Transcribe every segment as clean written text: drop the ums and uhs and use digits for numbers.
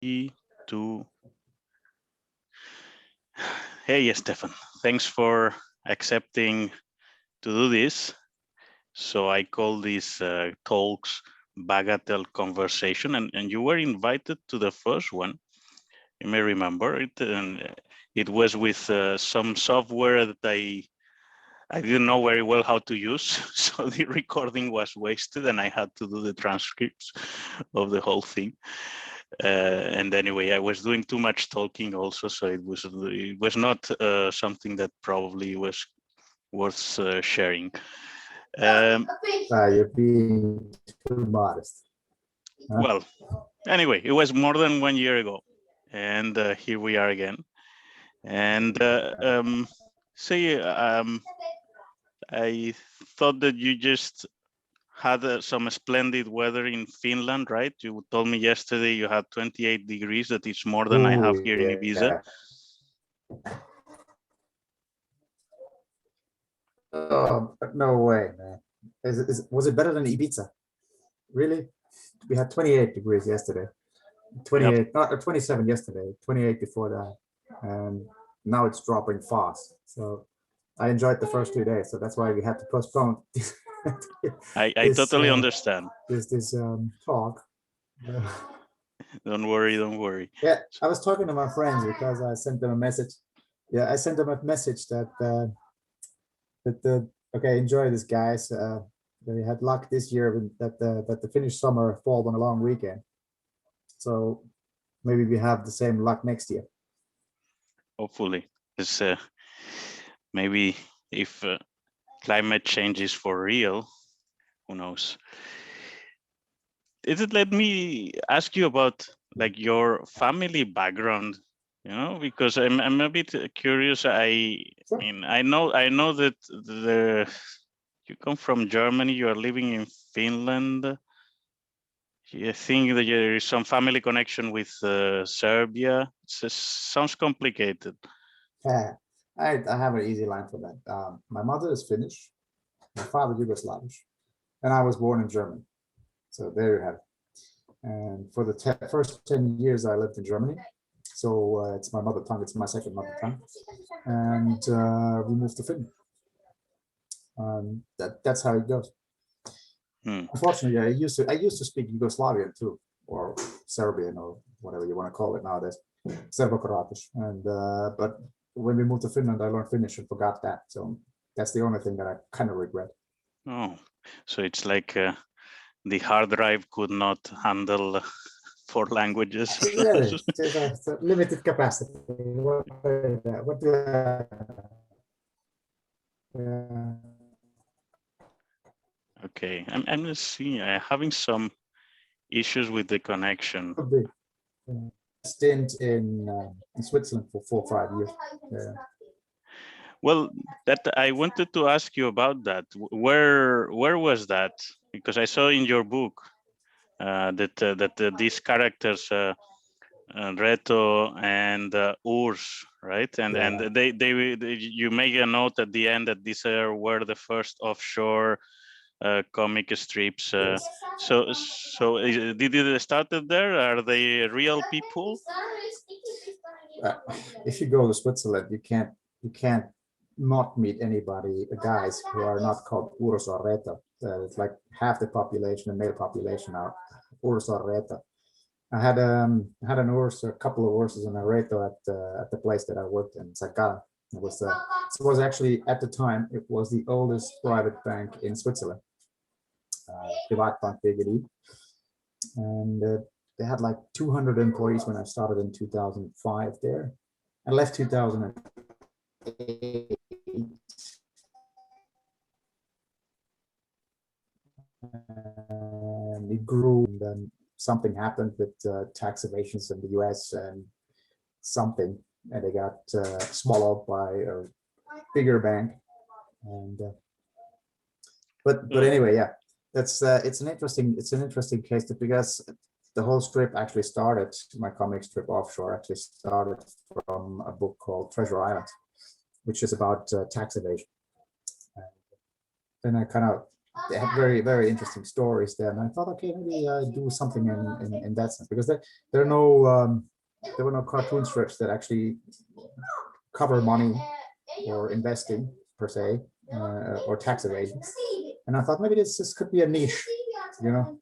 Two. Hey, Stefan. Thanks for accepting to do this. So I call these talks Bagatelle conversation, and you were invited to the first one. You may remember it, and it was with some software that I didn't know very well how to use, so the recording was wasted, and I had to do the transcripts of the whole thing. And anyway, I was doing too much talking also, so it was not something that probably was worth sharing. You're being too modest. Huh? Well, anyway, it was more than 1 year ago, and here we are again. And I thought that you just had some splendid weather in Finland, right? You told me yesterday you had 28 degrees. That is more than I have here in Ibiza. Oh, no way, man. Was it better than Ibiza? Really? We had 28 degrees yesterday. 28, yep. Not 27 yesterday, 28 before that. And now it's dropping fast. So I enjoyed the first 2 days. So that's why we had to postpone. I totally understand. This talk. Don't worry. Yeah, I was talking to my friends because I sent them a message. Yeah, I sent them a message that okay, enjoy this, guys. They had luck this year that the Finnish summer fall on a long weekend. So maybe we have the same luck next year. Hopefully, it's maybe if climate change is for real, who knows? Let me ask you about like your family background, you know, because I'm a bit curious. Sure. Mean, I know that you come from Germany, you are living in Finland. I think that there is some family connection with Serbia. It sounds complicated. I have an easy line for that. My mother is Finnish, my father Yugoslavish, and I was born in Germany. So there you have it. And for the first 10 years, I lived in Germany. So it's my mother tongue. It's my second mother tongue. And we moved to Finland. That's how it goes. Unfortunately, I used to speak Yugoslavian too, or Serbian, or whatever you want to call it nowadays, Serbo-Croatish. And but when we moved to Finland, I learned Finnish and forgot that. So that's the only thing that I kind of regret. Oh, so it's like the hard drive could not handle 4 languages. Really? It's a limited capacity. What do I... Okay, I'm just seeing having some issues with the connection. Stint in Switzerland for 4 or 5 years. Yeah. Well, that I wanted to ask you about that. Where was that? Because I saw in your book that these characters, Reto and Urs, right? And yeah. And they you make a note at the end that these were the first offshore comic strips. Yes. So did it started there? Are they real people? If you go to Switzerland, you can't not meet anybody, guys who are not called Urs or Reto. It's like half the population, the male population, are Urs or Reto. I had an Urs, a couple of Urses and a Reto at the place that I worked in, Sagara. It was actually, at the time, it was the oldest private bank in Switzerland, Privatbank BGD. And they had like 200 employees when I started in 2005 there. I left 2008. And it grew, and then something happened with tax evasions in the US and they got swallowed by a bigger bank. And but anyway, yeah, that's it's an interesting case because the whole strip actually started, my comic strip Offshore actually started from a book called Treasure Island, which is about tax evasion. And then I kind of they had very, very interesting stories there. And I thought, okay, maybe do something in that sense, because there are no there were no cartoon strips that actually cover money or investing per se, or tax evasion. And I thought maybe this could be a niche, you know.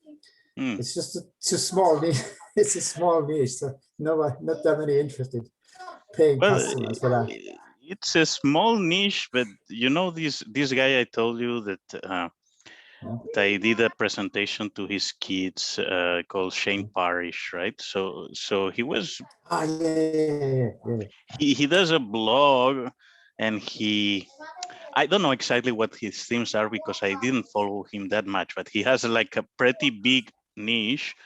Mm. It's a small niche. It's a small niche, so not that many interested paying Well, customers for that. it's a small niche, but you know, this guy I told you that I did a presentation to his kids called Shane Parrish, right? So he was Yeah. he does a blog, and I don't know exactly what his themes are because I didn't follow him that much, but he has like a pretty big niche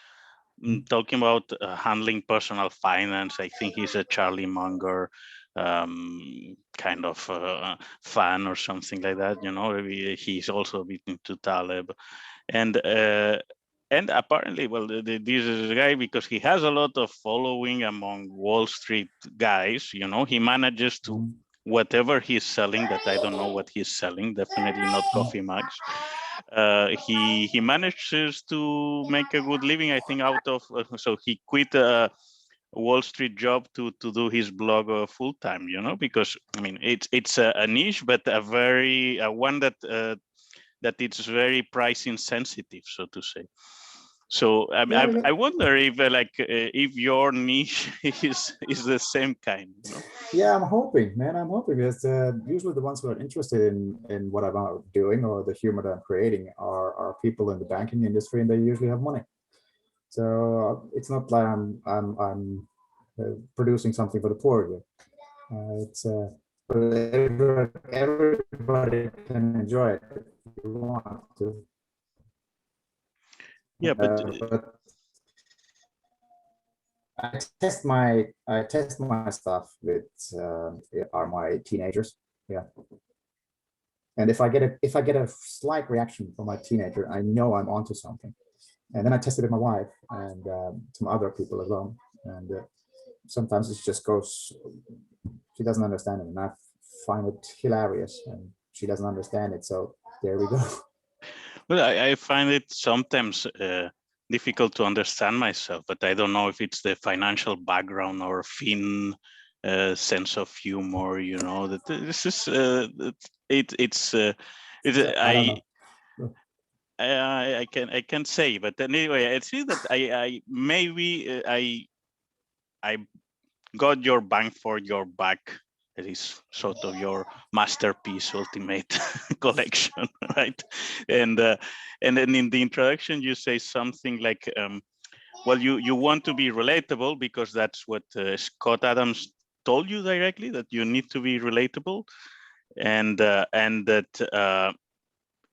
talking about handling personal finance. I think he's a Charlie Munger kind of fan or something like that. You know, he's also a bit into Taleb, and apparently, well, this is a guy, because he has a lot of following among Wall Street guys. You know, he manages to whatever he's selling, that I don't know what he's selling. Definitely not coffee mugs. He manages to make a good living, I think, out of so he quit a Wall Street job to do his blog full time, you know, because I mean it's a niche, but a very one that it's very price insensitive, so to say. So I wonder if your niche is the same kind, you know? Yeah, I'm hoping, man. I'm hoping, because usually the ones who are interested in what I'm doing or the humor that I'm creating are people in the banking industry, and they usually have money. So it's not like I'm producing something for the poor here. It's everybody can enjoy it if you want to. Yeah, but But I test my stuff with are my teenagers. Yeah. And if I get a slight reaction from my teenager, I know I'm onto something. And then I tested it with my wife and some other people as well. And sometimes it just goes. She doesn't understand it, and I find it hilarious, and she doesn't understand it. So there we go. well, I find it sometimes difficult to understand myself, but I don't know if it's the financial background or Finn sense of humor. You know, that this is it's I don't know. I can say, but anyway, I see that I maybe I got your bang for your buck. It is sort of your masterpiece, ultimate collection, right? And then in the introduction, you say something like, well, you want to be relatable because that's what Scott Adams told you directly, that you need to be relatable, and that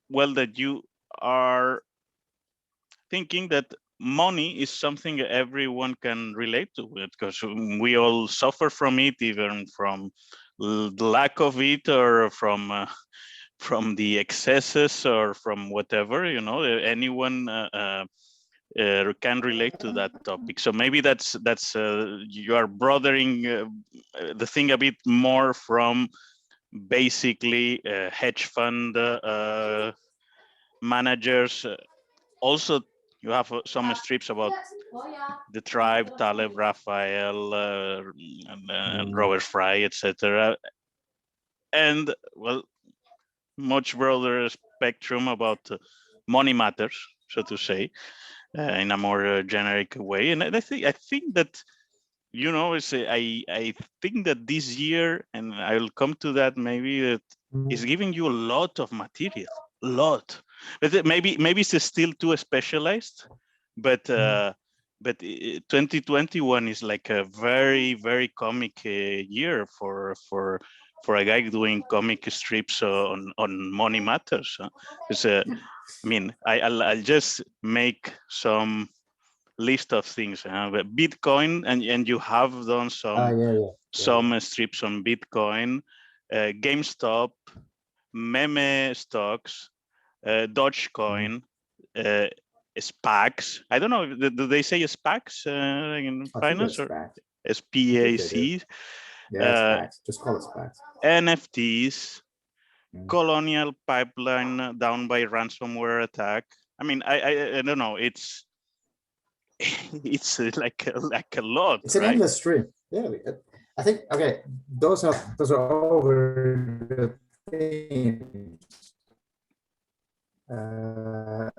well, that you are thinking that money is something everyone can relate to, because we all suffer from it, even from the lack of it, or from the excesses, or from whatever, you know. Anyone can relate to that topic. So maybe that's you are brothering the thing a bit more from basically hedge fund managers. Also, you have some strips about the tribe, Taleb, Raphael, and Robert Fry, etc. And well, much broader spectrum about money matters, so to say, in a more generic way. And I think that, you know, I think that this year, and I'll come to that maybe, that is giving you a lot of material, lot. But maybe it's still too specialized, but 2021 is like a very, very comic year for a guy doing comic strips on money matters. Because I mean, I'll just make some list of things. But Bitcoin, and you have done some strips on Bitcoin, GameStop, meme stocks, Dogecoin, SPACs. I don't know. Do they say SPACs in finance, or SPAC? Yeah, SPACs. Just call it SPACs. NFTs, Colonial pipeline down by ransomware attack. I mean, I don't know. It's like a lot. It's an right? endless stream. Yeah, I think okay. Those are over the themes. The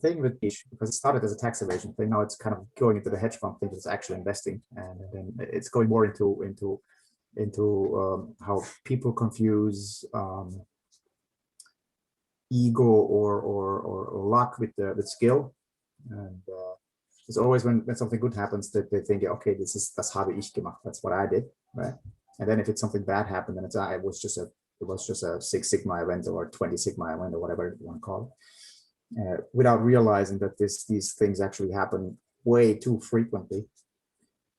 thing with niche, because it started as a tax evasion thing, now it's kind of going into the hedge fund thing that's actually investing, and then it's going more into how people confuse ego or luck with skill, and it's always when something good happens that they think, okay, das habe ich gemacht, that's what I did, right? And then if it's something bad happened, then it was just a 6 Sigma event or 20 Sigma event or whatever you want to call it, without realizing that these things actually happen way too frequently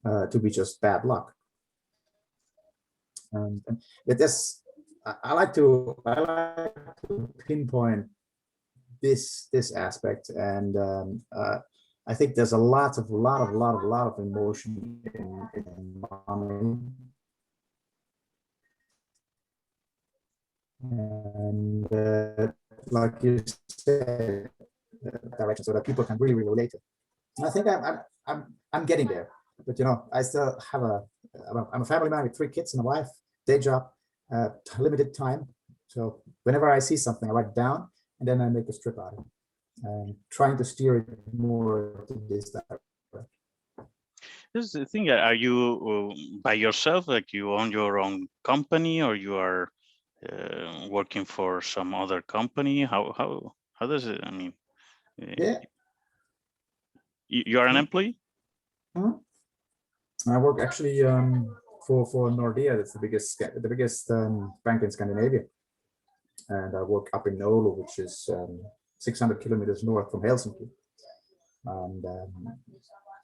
to be just bad luck. And I like to pinpoint this aspect, and I think there's a lot of emotion in money, and like you said, direction, so that people can really relate to it. And I think I'm getting there, but I still have I'm a family man with 3 kids and a wife, day job, limited time. So whenever I see something, I write it down, and then I make a strip out of it, and trying to steer it more to this direction. This is the thing. Are you by yourself? Like you own your own company, or you are working for some other company? How does it? I mean, Yeah. You are an employee. I work actually for Nordea. That's the biggest bank in Scandinavia, and I work up in Oulu, which is 600 kilometers north from Helsinki, and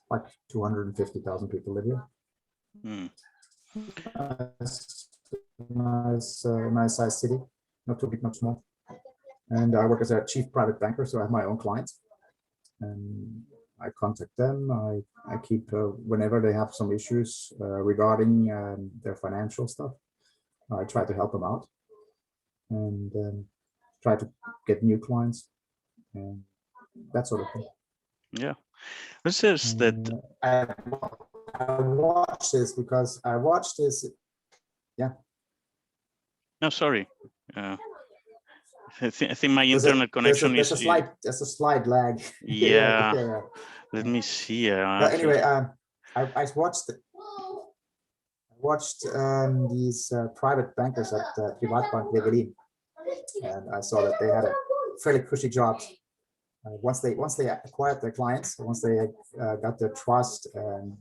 like 250,000 people live here. Nice size city, not too big, not small. And I work as a chief private banker, so I have my own clients, and I contact them. I keep whenever they have some issues regarding their financial stuff, I try to help them out, and try to get new clients and that sort of thing. Yeah, this is that. I watched this because I watched this. Yeah. No, sorry. I think my internet connection there's a slight lag. Yeah. Yeah. Let me see. But anyway, I watched these private bankers at Privatbank Wegelin, and I saw that they had a fairly cushy job. Once they acquired their clients, once they got their trust and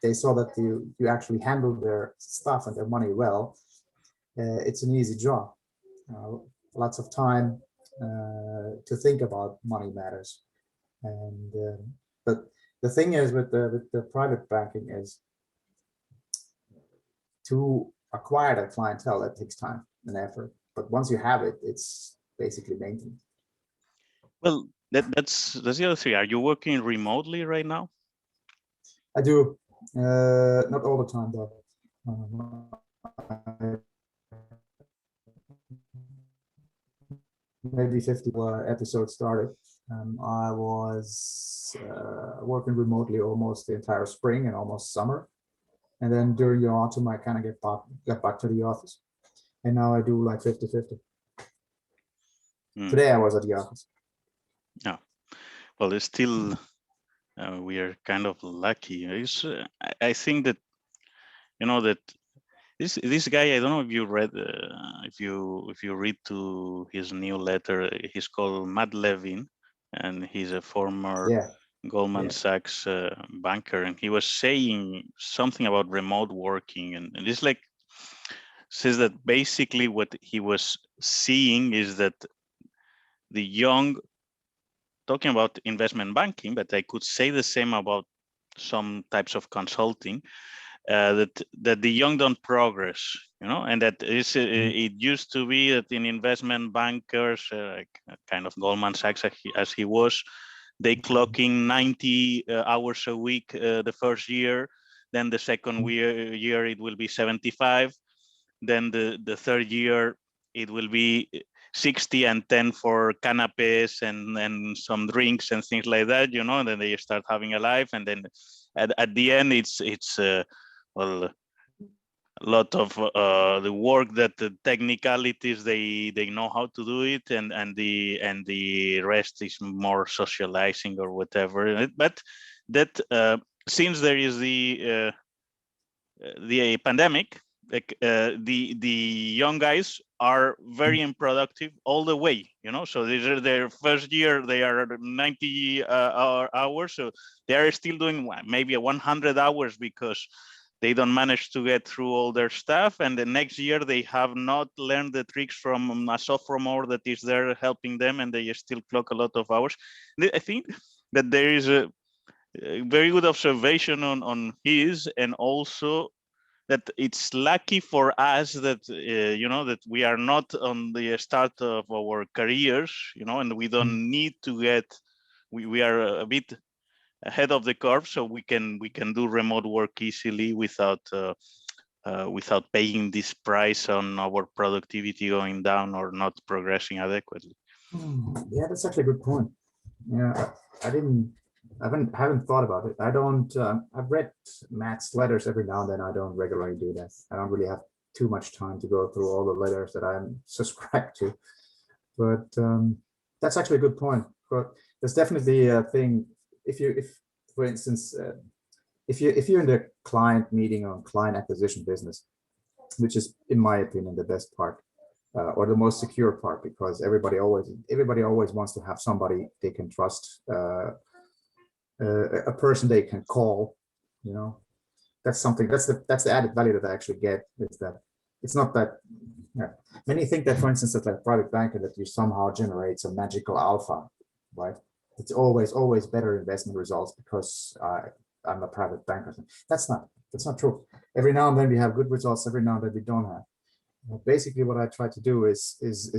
they saw that you actually handled their stuff and their money well. It's an easy job. Lots of time to think about money matters, and but the thing is with the private banking is to acquire that clientele, that takes time and effort. But once you have it, it's basically maintenance. Well, that's the other thing. Are you working remotely right now? I do, not all the time though. Maybe 50 episodes started. I was working remotely almost the entire spring and almost summer. And then during the autumn, I kind of get back to the office. And now I do like 50-50. Today I was at the office. Yeah. Well, it's still, we are kind of lucky. I think that, that this guy, I don't know if you read, if you read to his new letter, he's called Matt Levin, and he's a former Goldman Sachs banker, and he was saying something about remote working, and it's like, says that basically what he was seeing is that the young, talking about investment banking, but I could say the same about some types of consulting, that the young don't progress, and that it used to be that in investment bankers, like kind of Goldman Sachs as he was, they clocking 90 hours a week the first year, then the second year it will be 75, then the third year it will be 60 and 10 for canapes and some drinks and things like that, you know, and then they start having a life. And then at the end, it's well, a lot of the work, that the technicalities, they know how to do it, and the rest is more socializing or whatever. But that since there is the pandemic, like the young guys are very unproductive all the way, you know. So these are their first year, they are 90 hours, so they are still doing maybe 100 hours because they don't manage to get through all their stuff. And the next year they have not learned the tricks from a sophomore that is there helping them, and they still clock a lot of hours. I think that there is a very good observation on his, and also that it's lucky for us that you know, that we are not on the start of our careers, you know, and we don't need to get, we are a bit ahead of the curve, so we can do remote work easily without paying this price on our productivity going down or not progressing adequately. Yeah, that's actually a good point. Yeah, I haven't thought about it. I don't. I've read Matt's letters every now and then. I don't regularly do that. I don't really have too much time to go through all the letters that I'm subscribed to. But that's actually a good point. But there's definitely a thing. If for instance, if you're in the client meeting or client acquisition business, which is, in my opinion, the best part, or the most secure part, because everybody always wants to have somebody they can trust, a person they can call. You know, that's something. That's the added value that I actually get. Is that it's not that. Yeah. Many think that, for instance, that like private banker, that you somehow generate some magical alpha, right? It's always better investment results because I'm a private banker. That's not true. Every now and then we have good results. Every now and then we don't have. Basically, what I try to do is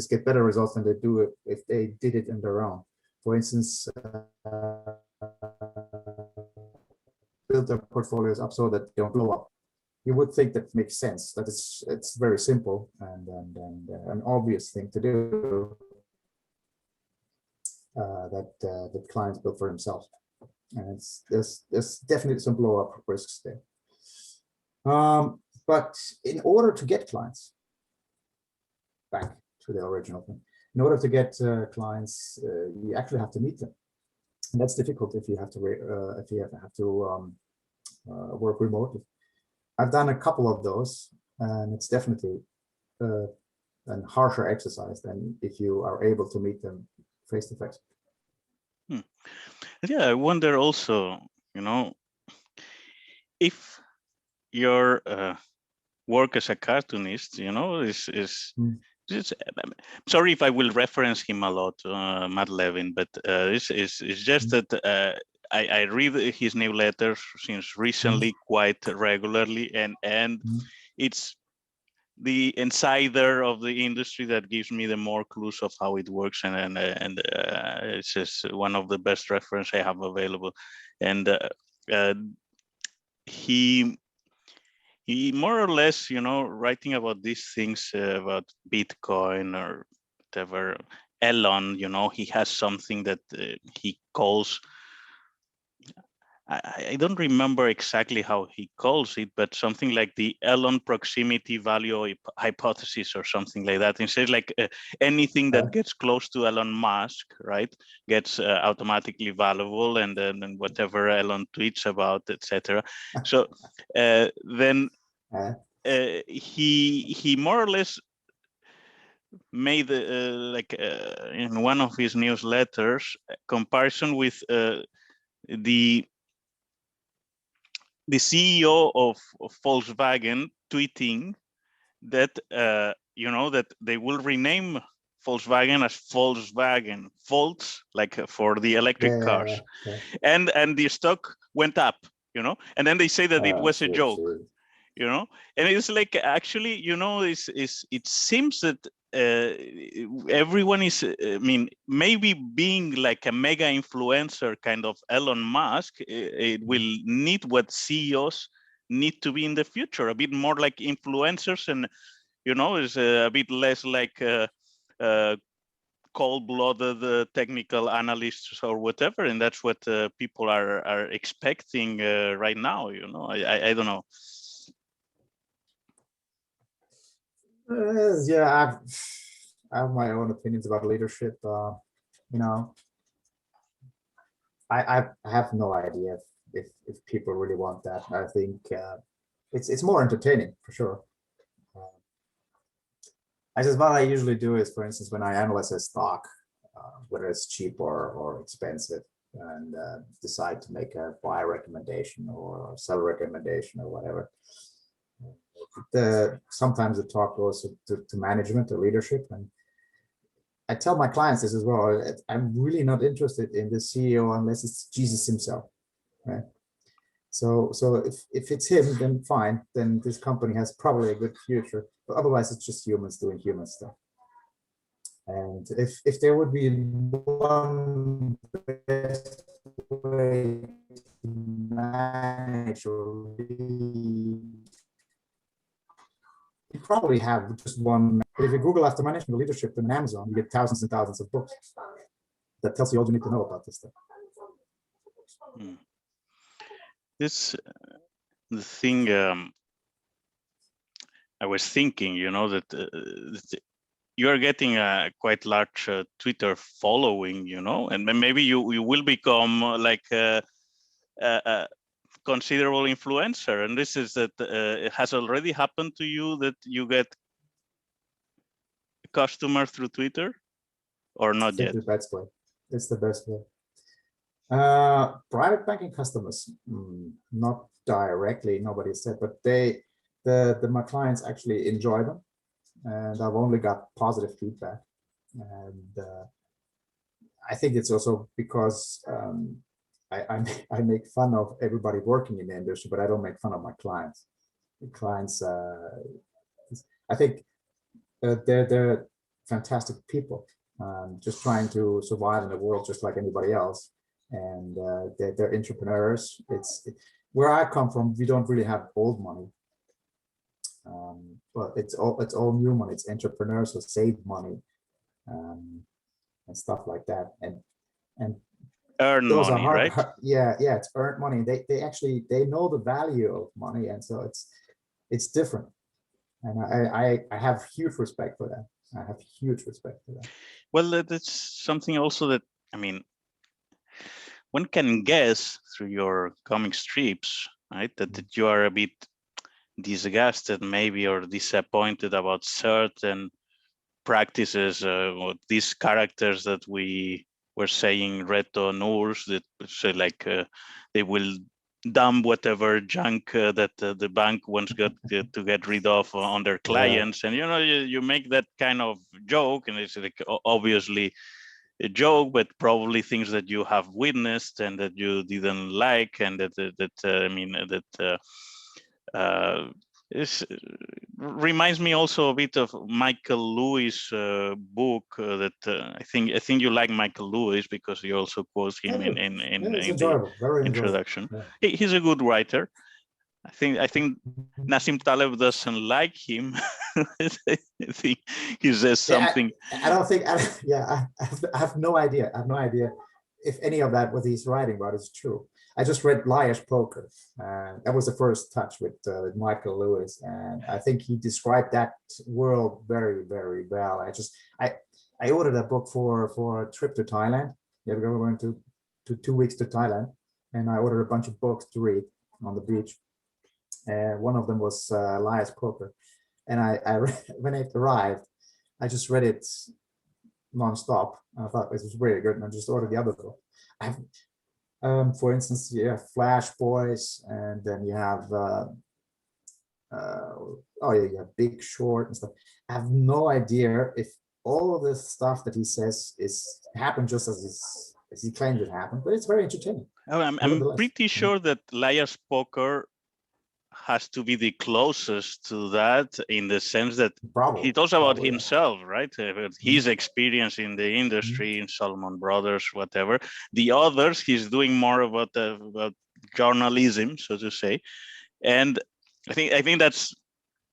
get better results than they do if they did it on their own. For instance, build their portfolios up so that they don't blow up. You would think that makes sense. That it's very simple and an obvious thing to do. That clients build for themselves, and there's definitely some blow up risks there. But in order to get clients, back to the original thing, in order to get clients, you actually have to meet them, and that's difficult if you have to work remotely. I've done a couple of those, and it's definitely a harsher exercise than if you are able to meet them face to face. Yeah, I wonder also, you know, if your work as a cartoonist, you know, is sorry if I will reference him a lot, Matt Levin, but it's just that I read his newsletters since recently quite regularly, and it's the insider of the industry that gives me the more clues of how it works, and it's just one of the best reference I have available. And he more or less, you know, writing about these things, about Bitcoin or whatever. Elon, you know, he has something that he calls, I don't remember exactly how he calls it, but something like the Elon proximity value hypothesis or something like that. And says like anything that gets close to Elon Musk, right, gets automatically valuable, and then whatever Elon tweets about, etc. So then he more or less made in one of his newsletters a comparison with the CEO of Volkswagen tweeting that you know, that they will rename Volkswagen as Volkswagen Volts, like for the electric cars, and the stock went up, you know, and then they say that it was a joke, you know, and it's like, actually, you know, it seems that everyone is, I mean, maybe being like a mega influencer kind of Elon Musk, it will need what CEOs need to be in the future, a bit more like influencers, and you know, is a bit less like cold-blooded technical analysts or whatever, and that's what people are expecting right now. You know, I don't know. Yeah, I have my own opinions about leadership. You know, I have no idea if people really want that. I think it's more entertaining for sure. I just what I usually do is, for instance, when I analyze a stock, whether it's cheap or expensive, and decide to make a buy recommendation or sell recommendation or whatever. Sometimes the talk goes to management or leadership, and I tell my clients this as well. I'm really not interested in the CEO unless it's Jesus himself, right? So if it's him, then fine. Then this company has probably a good future. But otherwise, it's just humans doing human stuff. And if there would be one best way to manage or lead, you probably have just one. But if you Google after management leadership in Amazon, you get thousands and thousands of books that tells you all you need to know about this stuff. This the thing I was thinking, you know, that you are getting a quite large Twitter following, you know, and maybe you will become like a considerable influencer. And this is that it has already happened to you, that you get customer through Twitter, or not yet? It's the best way. It's the best way. Private banking customers, not directly, nobody said, but my clients actually enjoy them, and I've only got positive feedback. And I think it's also because I make fun of everybody working in the industry, but I don't make fun of my clients. The clients, I think they're fantastic people, just trying to survive in the world just like anybody else. And they're entrepreneurs. Where I come from, we don't really have old money, but it's all new money. It's entrepreneurs who save money and stuff like that. And Earn those money, are right? yeah, it's earned money. They actually know the value of money, and so it's different. And I have huge respect for that. I have huge respect for that. Well, that's something also that, I mean, one can guess through your comic strips, right, that you are a bit disgusted maybe or disappointed about certain practices, or these characters that we were saying, Reto Nurs, that say like they will dump whatever junk that the bank wants to get rid of on their clients. Yeah. And you know, you make that kind of joke, and it's like obviously a joke, but probably things that you have witnessed and that you didn't like, and this reminds me also a bit of Michael Lewis' book that I think you like Michael Lewis because you also quote him in the introduction. Yeah. He's a good writer. I think Nassim Taleb doesn't like him. I think he says something. I have no idea. I have no idea if any of that what he's writing about is true. I just read Liar's Poker. That was the first touch with Michael Lewis, and I think he described that world very, very well. I ordered a book for a trip to Thailand. Yeah, we were going to 2 weeks to Thailand, and I ordered a bunch of books to read on the beach. And one of them was Liar's Poker. And when it arrived, I just read it nonstop. I thought this was really good, and I just ordered the other book. For instance, you have Flash Boys, and then you have you have Big Short and stuff. I have no idea if all of this stuff that he says is happened just as he claims it happened, but it's very entertaining. I'm pretty sure that Liar's Poker has to be the closest to that, in the sense that he talks about himself, right? His experience in the industry, in Salomon Brothers, whatever. The others, he's doing more about journalism, so to say. And I think that's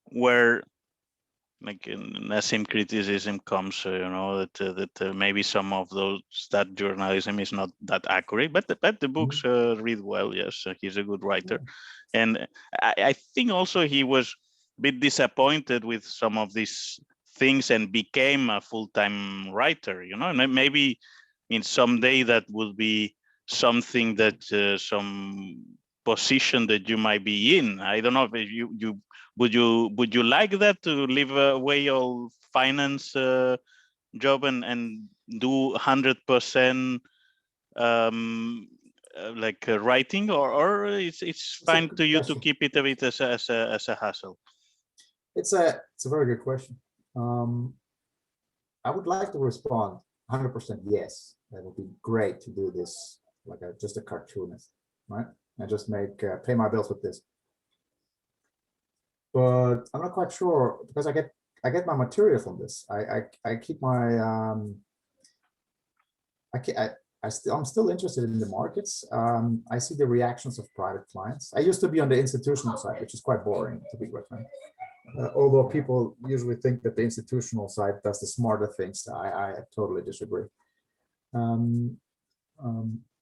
where like Nassim criticism comes, that maybe some of that journalism is not that accurate, but the books read well. Yes, he's a good writer, and I think also he was a bit disappointed with some of these things and became a full-time writer. And maybe someday that will be something that some position that you might be in. I don't know if you would you like that, to leave away all finance job and do 100% writing, or it's It's a fine good to you to question. keep it a bit as a hassle? It's a very good question. I would like to respond 100% yes. That would be great to do this like just a cartoonist, right? And just pay my bills with this. But I'm not quite sure because I get my material from this. I keep my I'm still interested in the markets. I see the reactions of private clients. I used to be on the institutional side, which is quite boring to be quite frank. Although people usually think that the institutional side does the smarter things, I totally disagree. And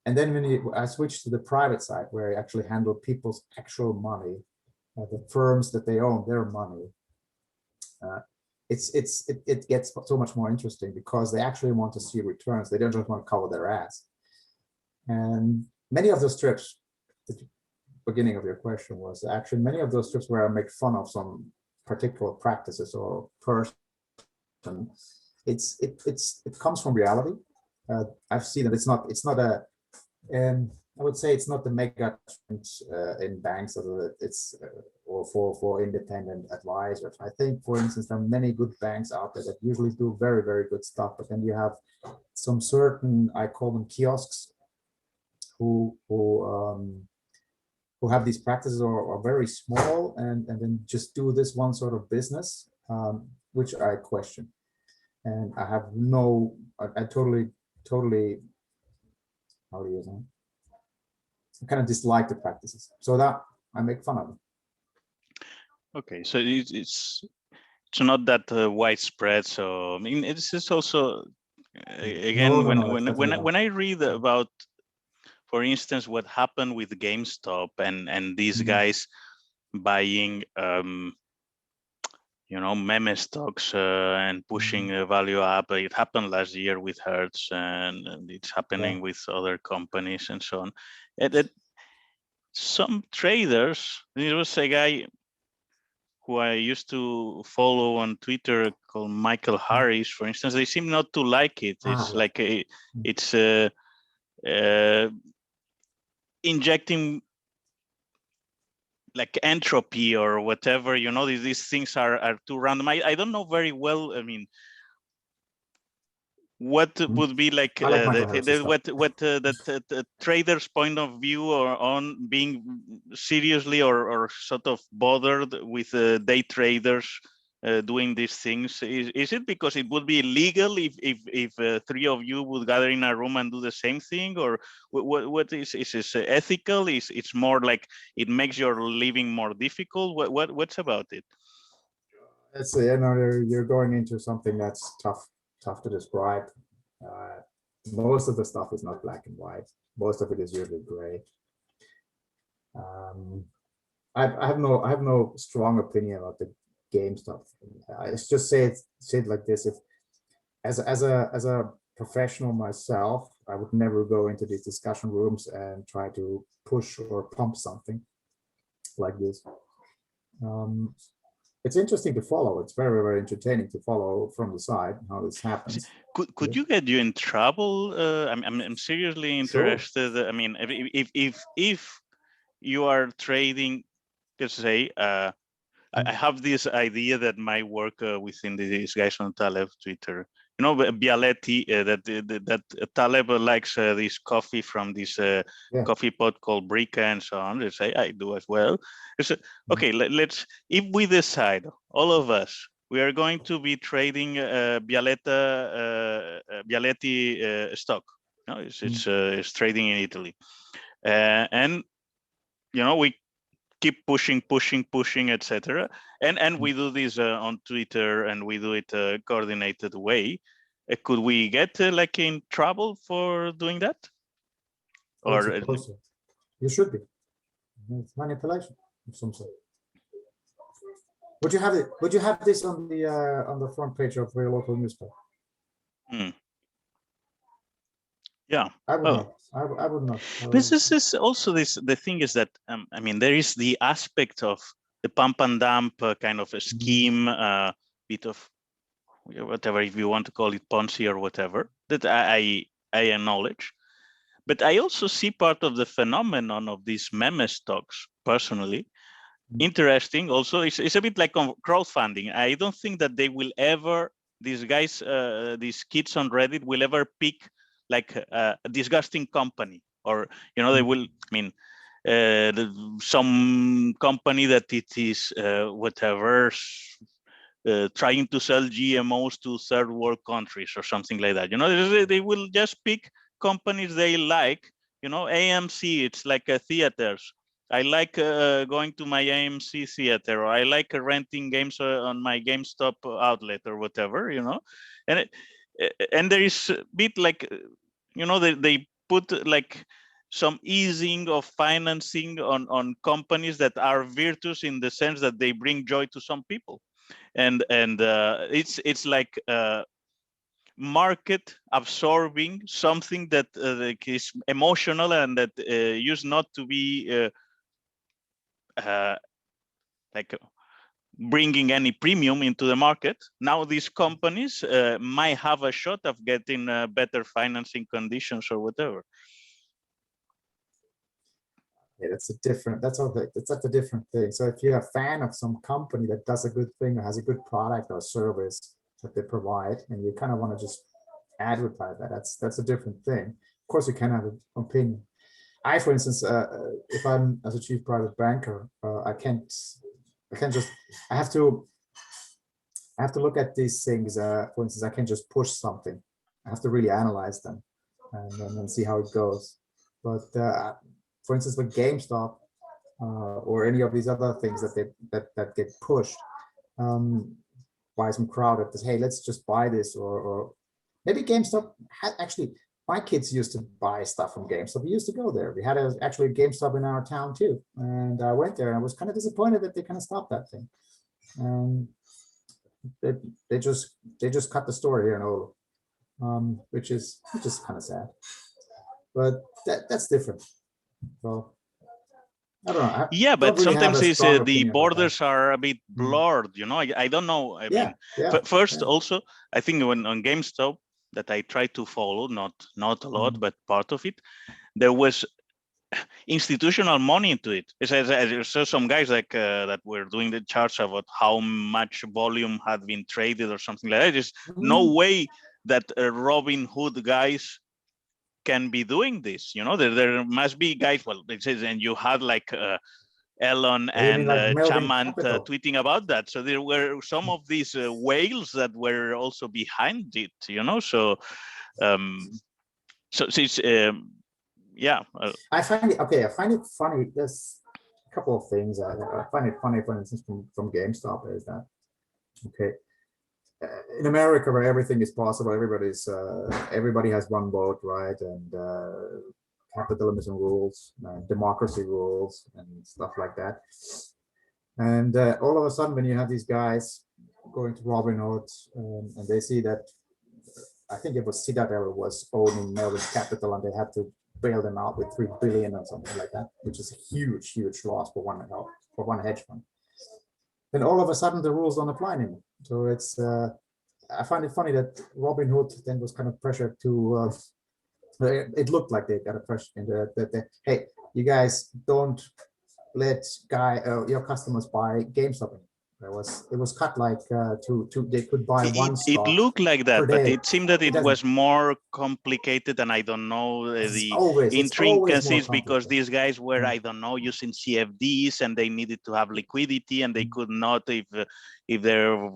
then I switched to the private side, where I actually handle people's actual money, the firms that they own, their money. It gets so much more interesting because they actually want to see returns. They don't just want to cover their ass. And many of those trips, the beginning of your question was actually many of those trips where I make fun of some particular practices or person. It comes from reality. I've seen that it's not a I would say it's not the mega trends in banks, or for independent advisors. I think, for instance, there are many good banks out there that usually do very, very good stuff, but then you have some certain, I call them kiosks, who have these practices or are very small and then just do this one sort of business, which I question. And I have I totally, how do you say? I kind of dislike the practices, so that I make fun of them. Okay, so it's not that widespread. So I mean, it's just also again, when I read about, for instance, what happened with GameStop and these guys buying meme stocks and pushing the value up. It happened last year with Hertz, and it's happening with other companies and so on. Some traders, there was a guy who I used to follow on Twitter called Michael Harris, for instance. They seem not to like it. It's like it's injecting like entropy or whatever. These things are too random. I don't know very well. I mean, what would be like the trader's point of view or on being seriously or sort of bothered with day traders doing these things? Is it because it would be illegal if three of you would gather in a room and do the same thing, or what is this ethical? It's more like it makes your living more difficult? What's about it? You're going into something that's tough to describe. Most of the stuff is not black and white. Most of it is usually gray. I have no strong opinion about the game stuff. I just say it like this: if as a professional myself, I would never go into these discussion rooms and try to push or pump something like this. It's interesting to follow. It's very, very entertaining to follow from the side how this happens. Could you get you in trouble? I'm seriously interested. Sure. I mean, if you are trading, let's say, I have this idea that might work within these guys on Taleb Twitter. Bialetti, that Taleb likes this coffee from this coffee pot called Brica and so on. They say I do as well. Okay, let's. If we decide, all of us, we are going to be trading Bialetti stock. It's trading in Italy, and we keep pushing, etc. And we do this on Twitter, and we do it coordinated way. Could we get like in trouble for doing that? Or you should be. It's manipulation of some sort. Would you have it? Would you have this on the front page of your local newspaper? Yeah, I would not. I would not. This is also this. The thing is that I mean, there is the aspect of the pump and dump kind of a scheme, bit of whatever, if you want to call it Ponzi or whatever, that I acknowledge. But I also see part of the phenomenon of these meme stocks personally. Interesting. Also, it's a bit like crowdfunding. I don't think that they will ever, these guys, these kids on Reddit will ever pick like a disgusting company, or they will. I mean, some company that it is whatever. Trying to sell GMOs to third world countries or something like that. They will just pick companies they like. AMC, it's like a theaters. I like going to my AMC theater, or I like renting games on my GameStop outlet or whatever, and there is a bit like, they put like some easing of financing on companies that are virtuous in the sense that they bring joy to some people. And it's like market absorbing something that like is emotional and that used not to be like bringing any premium into the market. Now these companies might have a shot of getting better financing conditions or whatever. Yeah, that's a different thing. So if you're a fan of some company that does a good thing or has a good product or service that they provide, and you kind of want to just advertise that's a different thing. Of course, you can have an opinion. I, for instance, if I'm as a chief private banker, I can't just, I have to look at these things. For instance, I can't just push something. I have to really analyze them and then see how it goes. But for instance, with GameStop or any of these other things that get pushed by some crowd that says, hey, let's just buy this, or maybe GameStop actually. My kids used to buy stuff from GameStop. We used to go there. We had actually a GameStop in our town too, and I went there and I was kind of disappointed that they kind of stopped that thing. They just cut the store here in Oulu, which is kind of sad. But that's different. So I don't know. Yeah, but really sometimes the borders are a bit blurred. I don't know. I mean, first, also, I think when on GameStop that I try to follow, not a lot, but part of it, there was institutional money into it. So some guys like that were doing the charts about how much volume had been traded or something like that. There's no way that Robin Hood guys can be doing this. There must be guys. Well, it says, and you had like Elon and Chaman tweeting about that. So there were some of these whales that were also behind it. So it's yeah. I find it funny. There's a couple of things I find it funny, for instance, from GameStop is that in America, where everything is possible, everybody has one vote, right? And capitalism rules, democracy rules, and stuff like that. And all of a sudden, when you have these guys going to Robinhood, and they see that, I think it was Citadel was owning Melvin's Capital, and they had to bail them out with $3 billion or something like that, which is a huge loss for one hedge fund. Then all of a sudden, the rules don't apply anymore. So it's I find it funny that Robinhood then was kind of pressured to. It looked like they got a pressure in that hey, you guys don't let your customers buy GameStop. It was cut like they could buy one stock. It looked like that, but it seemed that it was more complicated, and I don't know the intricacies because these guys were I don't know using CFDs, and they needed to have liquidity, and they could not if they're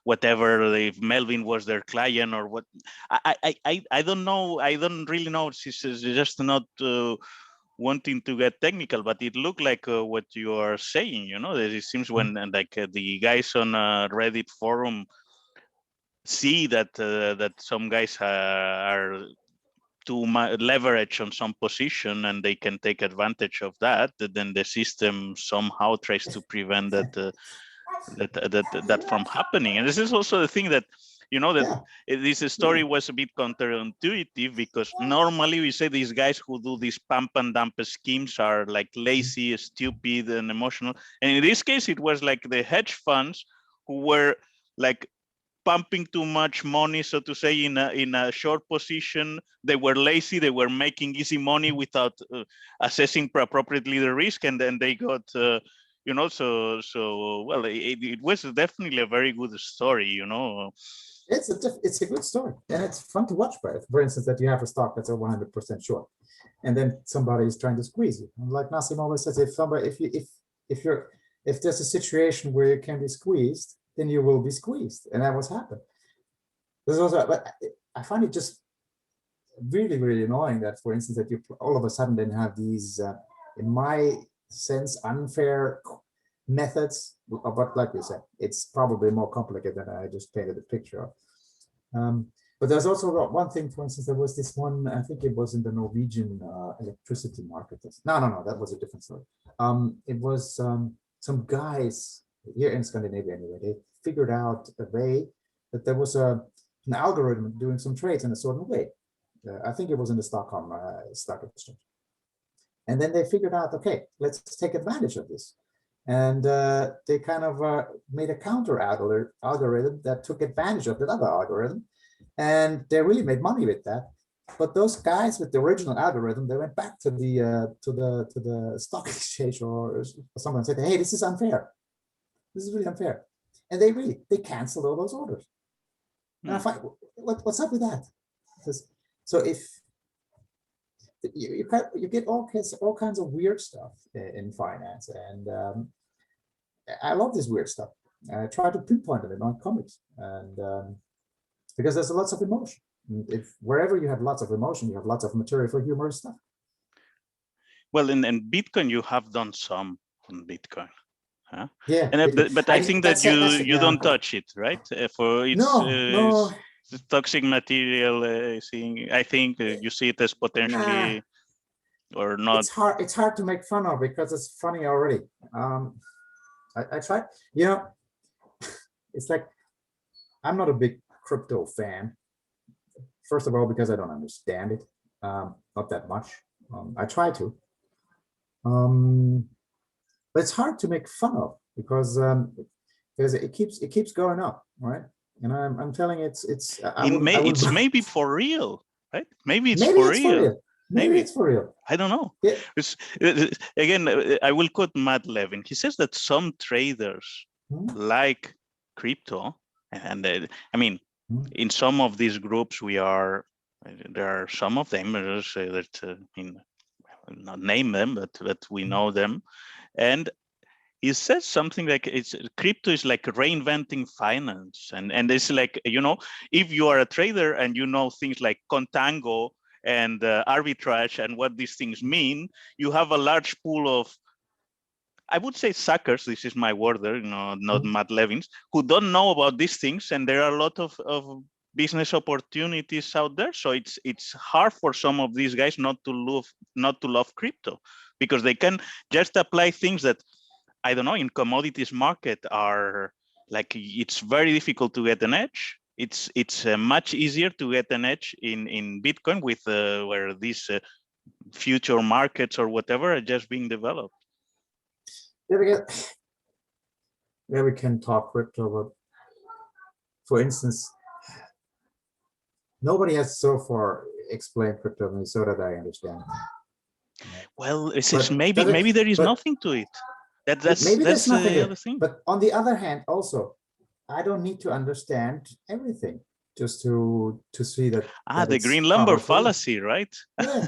whatever, if Melvin was their client or what. I don't know. I don't really know. It's just not wanting to get technical, but it looked like what you are saying, you know, that it seems when the guys on Reddit forum see that that some guys are too much leverage on some position and they can take advantage of that, then the system somehow tries to prevent that that from happening. And this is also the thing that, you know, that this story was a bit counterintuitive, because normally we say these guys who do these pump and dump schemes are like lazy, stupid, and emotional. And in this case, it was like the hedge funds who were like pumping too much money, so to say, in a short position. They were lazy. They were making easy money without assessing appropriately the risk, and then they got, you know, so well, it was definitely a very good story, you know. It's a good story, and it's fun to watch. By it, for instance, that you have a stock that's a 100% short, and then somebody is trying to squeeze you. And like Nassim always says, if there's a situation where you can be squeezed, then you will be squeezed, and that was happened. This was, but I find it just really, really annoying that, for instance, that you all of a sudden then have these, in my sense, unfair methods. But like you said, it's probably more complicated than I just painted a picture of. But there's also one thing, for instance, there was this one, I think it was in the Norwegian electricity market. No, that was a different story. It was some guys here in Scandinavia anyway, they figured out a way that there was an algorithm doing some trades in a certain way. I think it was in the Stockholm stock exchange. And then they figured out, okay, let's take advantage of this. And they kind of made a counter algorithm that took advantage of that other algorithm. And they really made money with that. But those guys with the original algorithm, they went back to the stock exchange or someone and said, hey, this is unfair. This is really unfair. And they canceled all those orders. And I find, what's up with that? So if you get all kinds of weird stuff in finance, and I love this weird stuff. I try to pinpoint it in my comics, and because there's lots of emotion. If wherever you have lots of emotion, you have lots of material for humorous stuff. Well, in Bitcoin, you have done some on Bitcoin. Huh? Yeah, but I think that you don't touch it, right? For no. It's toxic material thing. I think you see it as potentially or not. It's hard to make fun of because it's funny already. I tried, you know, it's like, I'm not a big crypto fan. First of all, because I don't understand it, not that much. I try to, but it's hard to make fun of because it keeps going up, right? And I'm telling you, it's maybe for real, right? Maybe it's for real. Maybe it's for real. I don't know. Yeah. Again, I will quote Matt Levin. He says that some traders like crypto, and I mean, in some of these groups, there are some of them that not name them, but we know them, and he says something like crypto is like reinventing finance, and it's like, you know, if you are a trader and you know things like contango and arbitrage and what these things mean, you have a large pool of, I would say, suckers. This is my word there, you know, not Matt Levin's, who don't know about these things, and there are a lot of business opportunities out there. So it's hard for some of these guys not to love crypto, because they can just apply things that, I don't know, in commodities market are like, it's very difficult to get an edge. It's much easier to get an edge in Bitcoin with where these future markets or whatever are just being developed. Yeah, we can talk crypto, but for instance, nobody has so far explained crypto to me so that I understand. Well, maybe there is nothing to it. That's the other thing. But on the other hand, also, I don't need to understand everything just to see that. The green lumber fallacy, right? Yeah,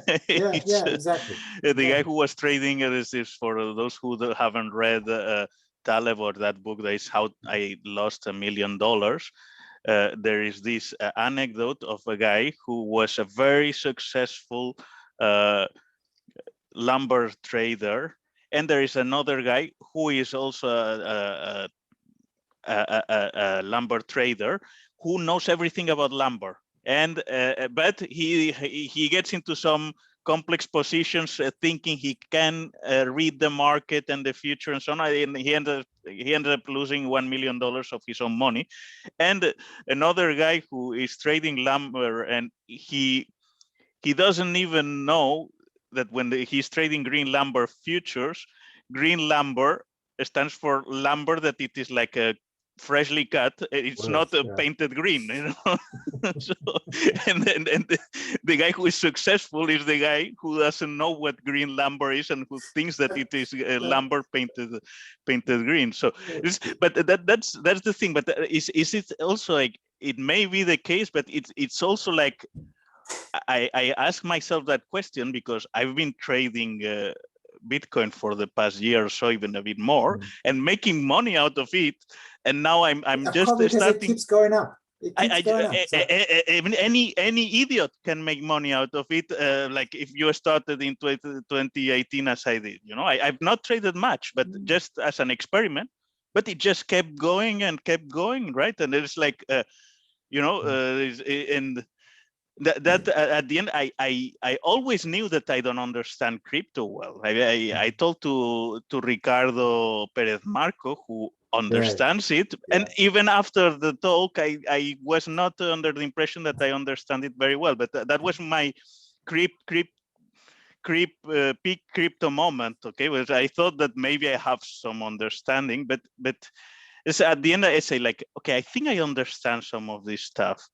exactly. The guy who was trading this is, for those who haven't read Taleb or that book, that is How I Lost $1 Million. There is this anecdote of a guy who was a very successful lumber trader, and there is another guy who is also a lumber trader who knows everything about lumber. And but he gets into some complex positions, thinking he can read the market and the future and so on. And he ended up losing $1 million of his own money. And another guy who is trading lumber, and he doesn't even know that when he's trading green lumber futures, green lumber stands for lumber that it is like a freshly cut. It's not a painted green, you know. So, and the guy who is successful is the guy who doesn't know what green lumber is and who thinks that it is lumber painted green. So, but that's the thing. But is it also like, it may be the case, but it's also like, I ask myself that question because I've been trading Bitcoin for the past year or so, even a bit more, and making money out of it. And now I'm just starting. It keeps going up. It keeps going up. Any idiot can make money out of it. Like if you started in 2018 as I did, you know, I've not traded much, but just as an experiment. But it just kept going and kept going, right? And it's like, you know, and that at the end, I always knew that I don't understand crypto well. I told to Ricardo Perez Marco, who understands it, and even after the talk, I was not under the impression that I understand it very well. But that was my peak crypto moment. Okay, because I thought that maybe I have some understanding, but it's at the end I say like, okay, I think I understand some of this stuff,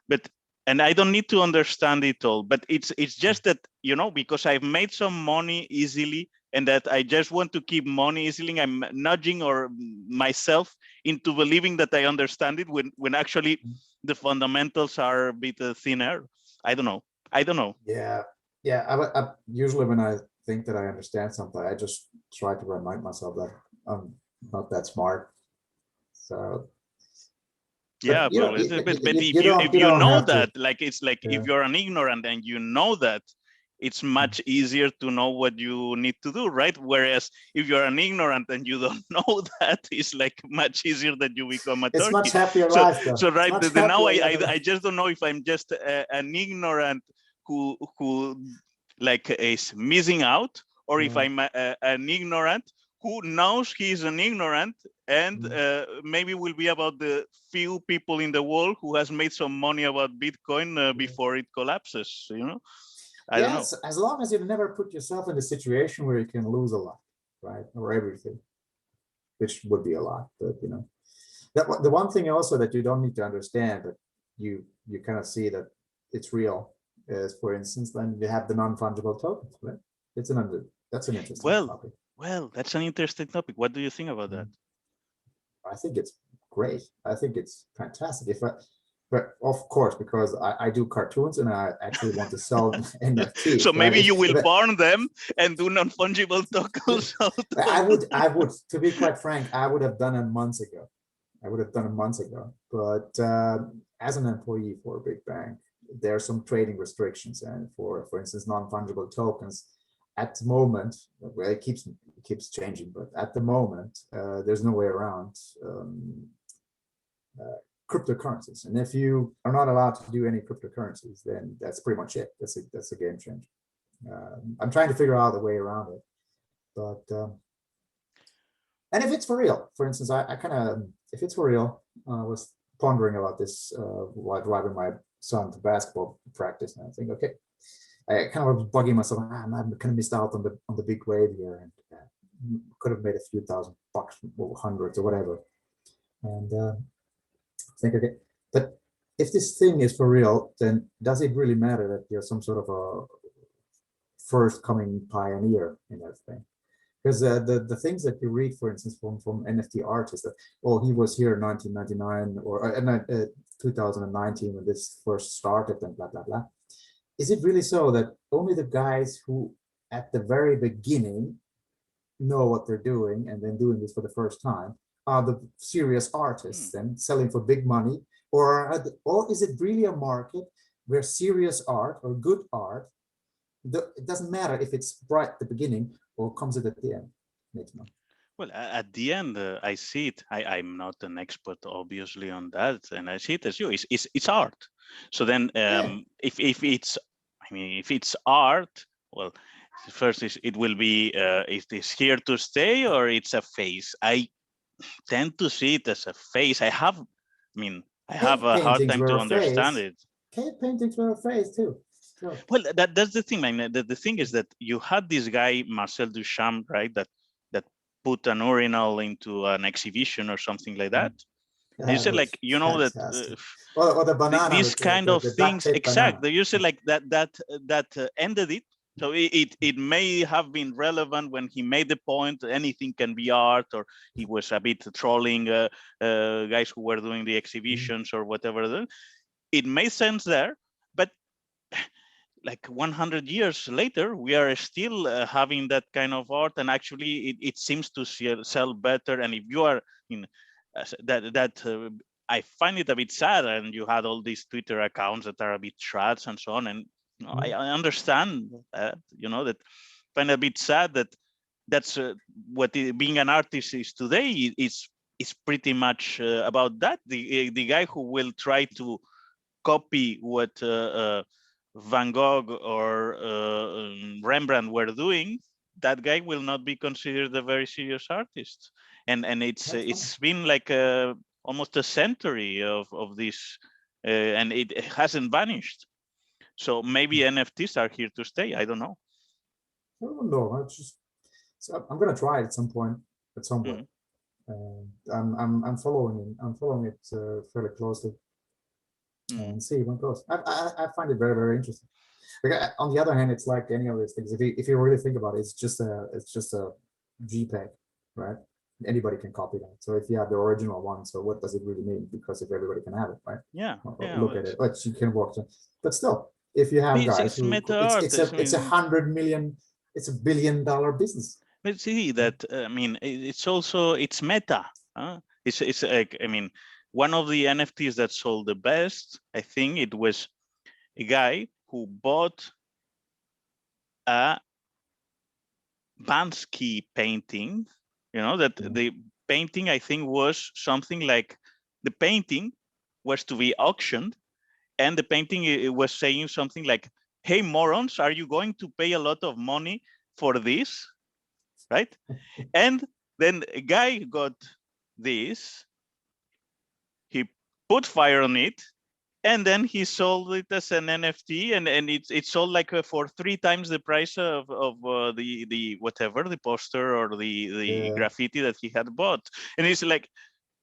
but. And I don't need to understand it all, but it's just that, you know, because I've made some money easily, and that I just want to keep money easily, I'm nudging or myself into believing that I understand it when actually the fundamentals are a bit thinner. I don't know. Yeah. I usually when I think that I understand something, I just try to remind myself that I'm not that smart. So. Yeah, but if you know that, like, it's like if you're an ignorant and you know that, it's much easier to know what you need to do, right? Whereas if you're an ignorant and you don't know that, it's like much easier that you become a turkey. It's much happier life, though. So right now, I just don't know if I'm just an ignorant who like is missing out, or if I'm an ignorant who knows he's an ignorant, and maybe will be about the few people in the world who has made some money about Bitcoin before it collapses, you know? I don't know. As long as you never put yourself in a situation where you can lose a lot, right? Or everything, which would be a lot, but you know. The one thing also that you don't need to understand, but you kind of see that it's real, is, for instance, then you have the non-fungible tokens, right? That's an interesting topic. Well, that's an interesting topic. What do you think about that? I think it's great. I think it's fantastic. But of course, because I do cartoons and I actually want to sell NFTs. So maybe you will burn them and do non-fungible tokens. I would, to be quite frank, I would have done it months ago. But as an employee for a big bank, there are some trading restrictions, and for instance, non-fungible tokens. At the moment, well, it keeps changing, but at the moment, there's no way around cryptocurrencies. And if you are not allowed to do any cryptocurrencies, then that's pretty much it. That's a game changer. I'm trying to figure out a way around it, but and if it's for real, for instance, if it's for real, I was pondering about this while driving my son to basketball practice, and I think, okay. I kind of was bugging myself. I'm kind of missed out on the big wave here, and could have made a few $1,000 or hundreds or whatever. And think, okay, but if this thing is for real, then does it really matter that you're some sort of a first coming pioneer in that thing? Because the things that you read, for instance, from NFT artists, that he was here in 1999 or 2019 when this first started, and blah blah blah. Is it really so that only the guys who at the very beginning know what they're doing and then doing this for the first time are the serious artists and selling for big money? Or is it really a market where serious art or good art It doesn't matter if it's bright at the beginning or comes at the end. Well, at the end, I see it. I'm not an expert, obviously, on that, and I see it as you. It's art. So then, if it's, I mean, if it's art, well, first it will be, is this here to stay or it's a phase? I tend to see it as a phase. I mean, I have Cave a hard paintings time were to a understand phase. it. Cave paintings were a phase too. So, Well, that's the thing, man. The thing is that you had this guy Marcel Duchamp, right? That put an urinal into an exhibition or something like that. And you that said, was like, you know, that fantastic. Or the banana, these kind of the duct things, tape exact. banana. You said like that ended it. So it may have been relevant when he made the point anything can be art, or he was a bit trolling guys who were doing the exhibitions or whatever. It made sense there, but like 100 years later, we are still having that kind of art, and actually it seems to sell better. And if you are in I find it a bit sad, and you had all these Twitter accounts that are a bit trash and so on. And I understand that, that find it a bit sad that that's what being an artist is today. Is pretty much about that. The guy who will try to copy what Van Gogh or Rembrandt were doing, that guy will not be considered a very serious artist. And it's been like almost a century of this, and it hasn't vanished. So maybe NFTs are here to stay. I don't know. I don't know. I'm gonna try it at some point, at some point. I'm following it fairly closely and see what goes. I find it very, very interesting. Because on the other hand, it's like any of these things. If you really think about it, it's just a JPEG, right? Anybody can copy that. So if you have the original one, so what does it really mean? Because if everybody can have it, right? Yeah. Look at it, but you can work. But still, if you have guys it's who meta art. it's $100 million, it's $1 billion business. Let's see that. I mean, it's meta. It's like, I mean, one of the NFTs that sold the best, I think it was a guy who bought a Bansky painting. That the painting, I think, was something like, the painting was to be auctioned, and the painting, it was saying something like, "Hey morons, are you going to pay a lot of money for this?" Right? And then a guy got this, he put fire on it, and then he sold it as an NFT, and it sold like for 3 times the price of the whatever, the poster or the graffiti that he had bought. And it's like,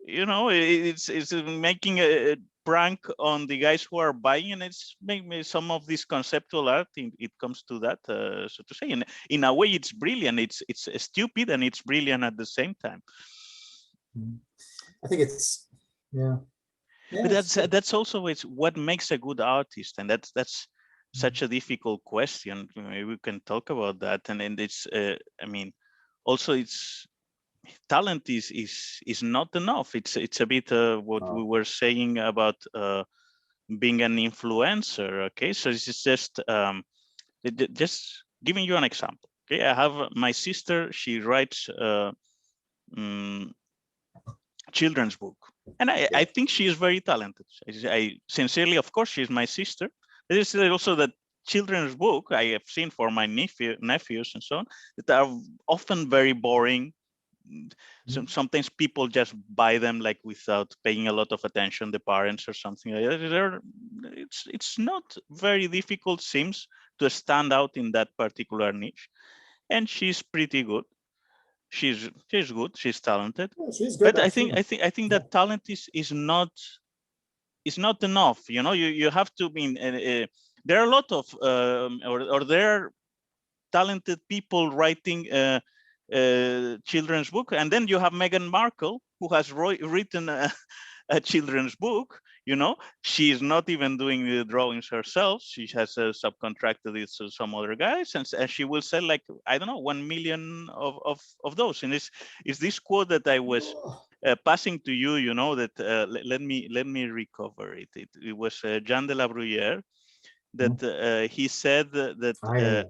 it's making a prank on the guys who are buying, and it's making some of this conceptual art. It comes to that, so to say. And in a way, it's brilliant. It's stupid and it's brilliant at the same time. I think it's but that's also what makes a good artist, and that's such a difficult question. Maybe we can talk about that. And it's I mean, also it's talent is not enough. It's a bit what we were saying about being an influencer. Okay, so it's just giving you an example. Okay, I have my sister. She writes children's book, and I think she is very talented. I sincerely, of course, she's my sister. There is also that children's book I have seen for my nephews and so on, that are often very boring. Sometimes people just buy them like without paying a lot of attention, the parents or something like that. It's not very difficult, seems, to stand out in that particular niche. And she's pretty good. She's good. She's talented. She's good, but I think that talent is not enough. You have to be. There are a lot of or there are talented people writing children's book, and then you have Meghan Markle, who has written a children's book. She's not even doing the drawings herself. She has subcontracted it to some other guys, and she will sell like, I don't know, 1 million of those. And it's this quote that I was passing to you. That let me recover it. It was Jean de la Bruyere that he said that I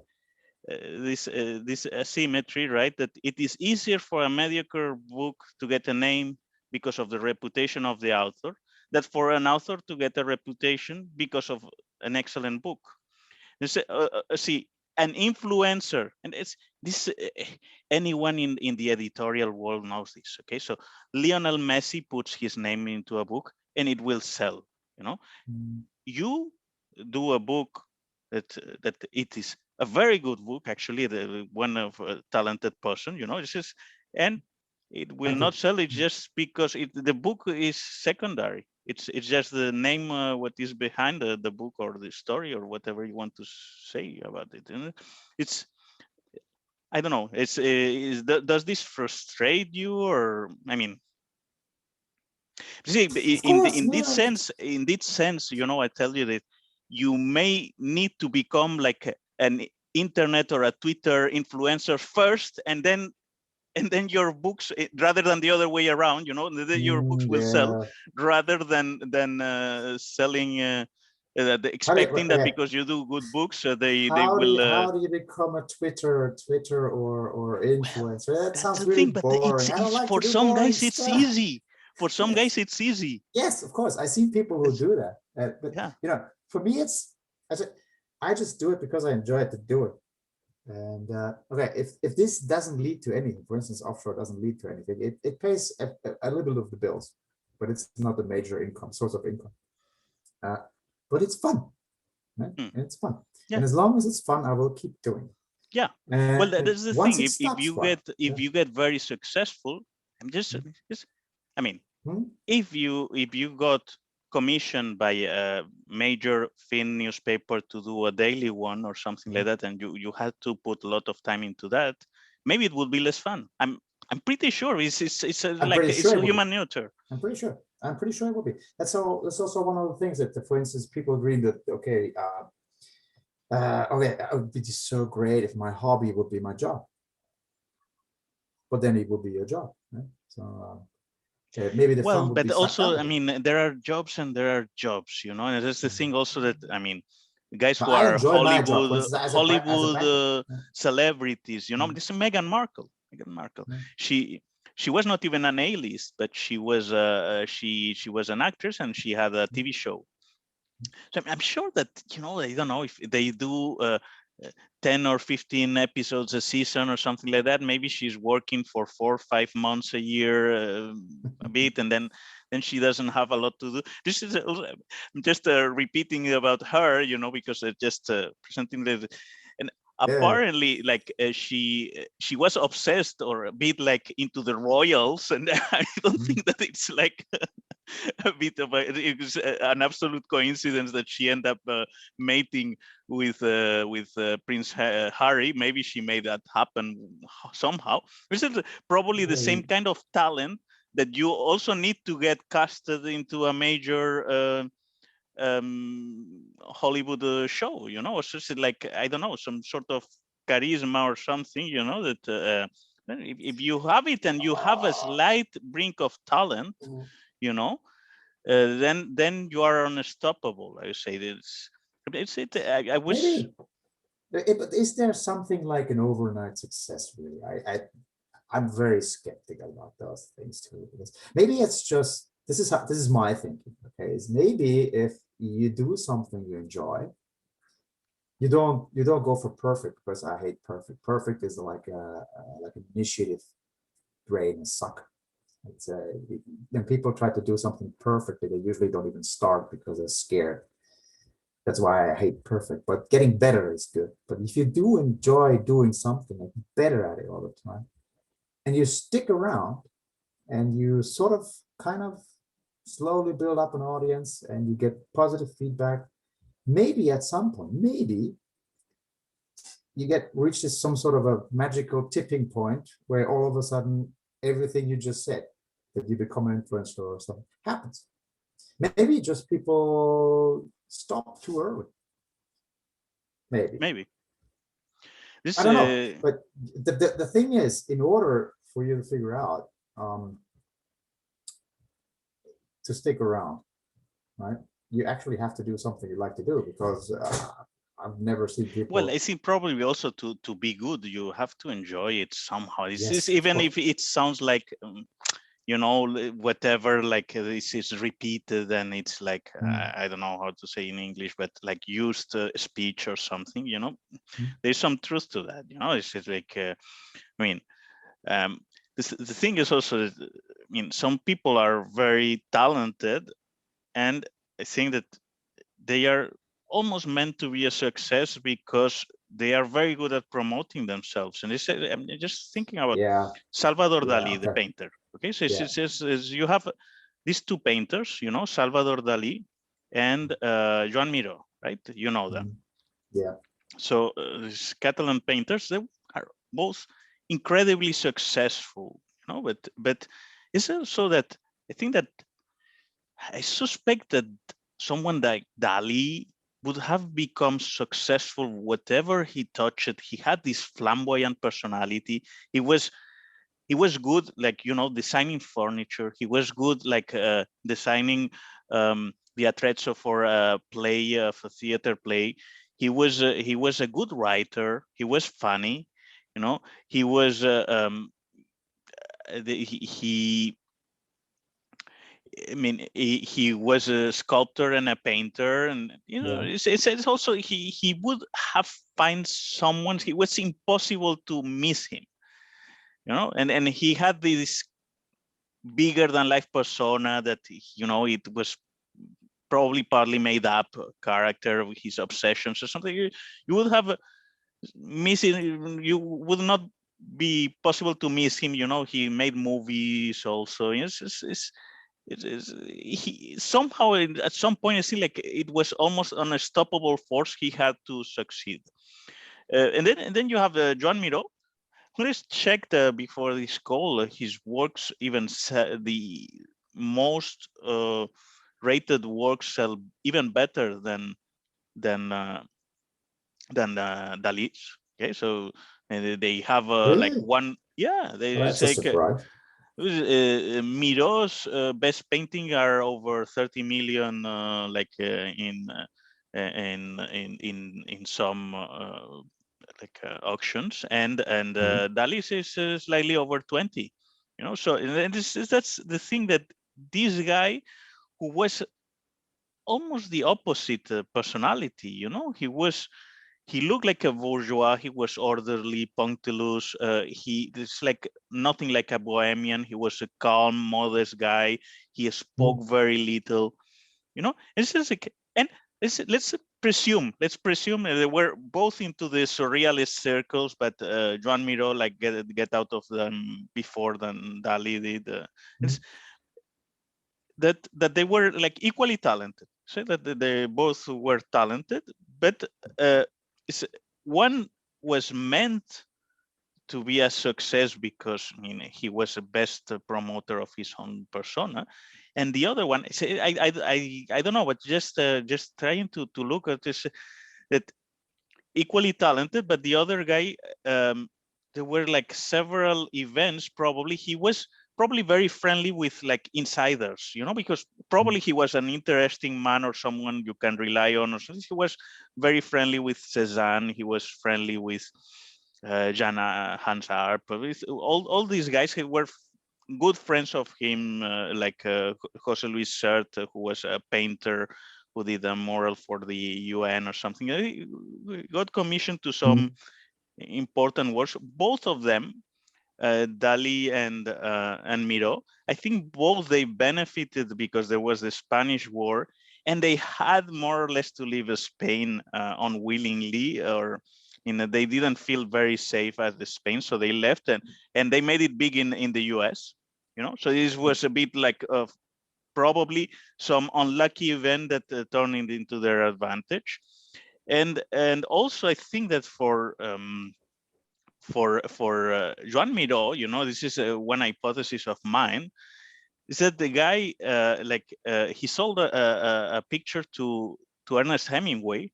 this asymmetry, right? That it is easier for a mediocre book to get a name because of the reputation of the author, than for an author to get a reputation because of an excellent book. See, an influencer, and it's this. Anyone in the editorial world knows this. Okay, so Lionel Messi puts his name into a book, and it will sell. You know, you do a book that it is a very good book, actually, the one of a talented person. You know, this is, and it will thank not you. sell it just because the book is secondary. It's just the name, what is behind the book or the story or whatever you want to say about it. And it's, I don't know. Does this frustrate you, or I mean, see, Of course, no. in this sense, you know, I tell you that you may need to become like an internet or a Twitter influencer first, and then your books, rather than the other way around, you know, then your books will sell, Yeah. rather than selling, expecting that Okay. because you do good books, they will. How do you become a Twitter or Well, influencer? That that's sounds the really thing, but boring. I don't it's like to for do some boring guys it's stuff. easy. For some Yes, guys it's easy. yes, of course. I see people who It's, do that, but yeah. for me, I just do it because I enjoy to do it. And okay, if this doesn't lead to anything, for instance, offshore doesn't lead to anything, it pays a little bit of the bills, but it's not a major income source of income. Uh, but it's fun, right? Hmm. It's fun, Yeah. and as long as it's fun, I will keep doing it. Yeah. Well, And that's the once thing. it If stops, well, if yeah. you get very successful, I'm just I mean, if you got commissioned by a major fin newspaper to do a daily one or something like that, and you had to put a lot of time into that, maybe it would be less fun. I'm pretty sure I'm like pretty it's sure a it will be. human nature. I'm pretty sure. I'm pretty sure it will be. That's also one of the things that, for instance, people agree that okay, okay, it would be just so great if my hobby would be my job, but then it would be your job, right? So maybe the fun Well, would but be sucked out also, I of it. mean, there are jobs and there are jobs, you know, and that's the thing also that, I mean, guys who I are enjoy my job, for instance, as a Hollywood banker. celebrities, you know, Mm, this is Meghan Markle. Meghan Markle, mm, she was not even an A-list, but she was an actress and she had a TV show. So I'm sure that, you know, I don't know if they do 10 or 15 episodes a season or something like that. Maybe she's working for 4 or 5 months a year, a bit, and then she doesn't have a lot to do. This is just repeating about her, you know, because just presenting the, and yeah, apparently like she was obsessed or a bit like into the royals, and I don't mm, think that it's like a bit of it was an absolute coincidence that she ended up mating with Prince Harry. Maybe she made that happen somehow. This is probably the yeah, same kind of talent that you also need to get casted into a major Hollywood show, you know, or just like, I don't know, some sort of charisma or something, you know, that if you have it and you have a slight brink of talent, you know, then you are unstoppable. I say this. It's it. I was. maybe. But is there something like an overnight success? Really, I'm very skeptical about those things too. Because maybe it's just this is my thinking. Okay, is maybe if you do something you enjoy, you don't go for perfect, because I hate perfect. Perfect is like an initiative brain and suck. It's when people try to do something perfectly, they usually don't even start because they're scared. That's why I hate perfect. But getting better is good. But if you do enjoy doing something, like better at it all the time, and you stick around and you sort of kind of slowly build up an audience and you get positive feedback, maybe at some point, maybe you get reached some sort of a magical tipping point where all of a sudden everything you just said, that you become an influencer or something, happens. Maybe just people stop too early. Maybe. Maybe I this. don't know. But the thing is, in order for you to figure out to stick around, right? you actually have to do something you like to do, because I've never seen Well, people. I think probably also to be good, you have to enjoy it somehow. It's Yes, of even course. if it sounds like whatever, like this is repeated and it's like I don't know how to say in English, but like used speech or something. There's some truth to that. It's just like I mean, um, the thing is also, some people are very talented, and I think that they are almost meant to be a success because they are very good at promoting themselves. And I'm just thinking about Yeah, Salvador yeah, Dali, the okay, painter. Okay, so yeah. you have these two painters, Salvador Dali and Joan Miro, right? You know them. Yeah, So these Catalan painters, they are both incredibly successful, but it's also that I think that I suspect that someone like Dali would have become successful whatever he touched. He had this flamboyant personality. He was good, like designing furniture. He was good, like designing the attrezzo for a play, of a theater play. He was a good writer. He was funny, he was he I mean, he was a sculptor and a painter, and yeah. it's also he would have find someone. It was impossible to miss him, and he had this bigger than life persona that it was probably partly made up character of his obsessions or something. You would have missing. You would not be possible to miss him. He made movies also. He somehow at some point I see like it was almost an unstoppable force. He had to succeed, and then you have Joan Miro. Let's check before this call. His works, even the most rated works, sell even better than uh, than Dali's. Okay, so they have like Really? one. Yeah, they Well, just that's a like surprise. Miro's best painting are over 30 million, like in some auctions, and Mhm. Dali's is slightly over 20. So and that's the thing, that this guy who was almost the opposite personality. He looked like a bourgeois. He was orderly, punctilious. It's like nothing like a bohemian. He was a calm, modest guy. He Mm. spoke very little. It's just like, and let's presume they were both into the surrealist circles, but Joan Miro like get out of them before than Dali did. It's Mm. that they were like equally talented. So that they both were talented, but uh, one was meant to be a success because he was the best promoter of his own persona, and the other one, I don't know, but just trying to look at this, that equally talented, but the other guy, there were like several events. Probably he was probably very friendly with like insiders, because Mm. probably he was an interesting man or someone you can rely on or something. He was very friendly with Cezanne. He was friendly with Jana Hans Arp. With all these guys who were good friends of him, like Jose Luis Sert, who was a painter who did a mural for the UN or something. He got commissioned to some Mm. important works. Both of them, Dali and Miro, I think both they benefited because there was the Spanish War, and they had more or less to leave Spain unwillingly, or they didn't feel very safe at the Spain, so they left, and they made it big in the US. So this was a bit like probably some unlucky event that turned it into their advantage, and also I think that for Joan Miro, this is one hypothesis of mine, is that the guy he sold a picture to Ernest Hemingway,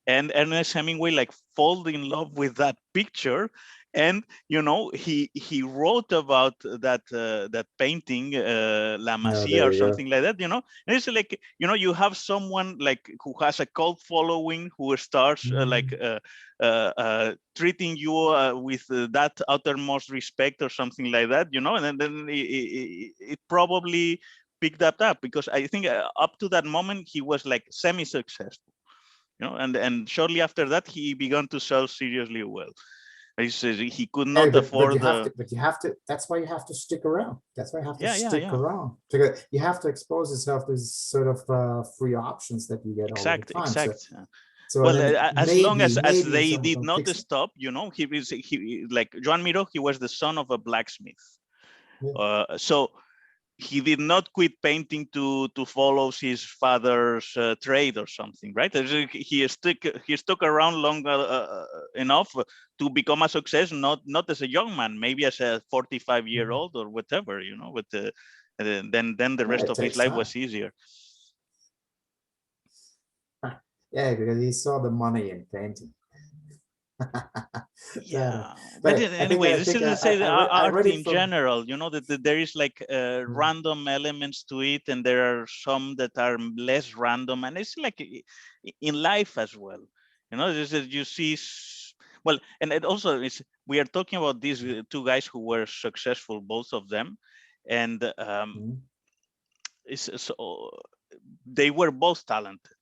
and Ernest Hemingway like fall in love with that picture, And he wrote about that painting, La No, Masia there or you go. something like that. And it's like, you have someone like who has a cult following, who starts treating you with that uttermost respect or something like that. And then it probably picked that up, because I think up to that moment he was like semi-successful, and shortly after that he began to sell seriously well. He says he could Hey, not but afford you have the. to, That's why you have to stick around. That's why you have to stick Yeah. around. Because you have to expose yourself to sort of free options that you get all the time. Exact. So and Well, then as long as maybe they someone did can not fix it. stop, he like Joan Miro. He was the son of a blacksmith, Yeah. so he did not quit painting to follow his father's trade or something, right? He stuck around long enough to become a success, not as a young man, maybe as a 45-year-old or whatever, but then the Yeah, rest it of his takes life time. was easier. Yeah, because he saw the money in painting. So, Yeah, but but anyway, I this think is, let's say, I art read it in from. general. That there is like random elements to it, and there are some that are less random, and it's like in life as well. This is, you see, well, and it also is. We are talking about these two guys who were successful, both of them, and it's so they were both talented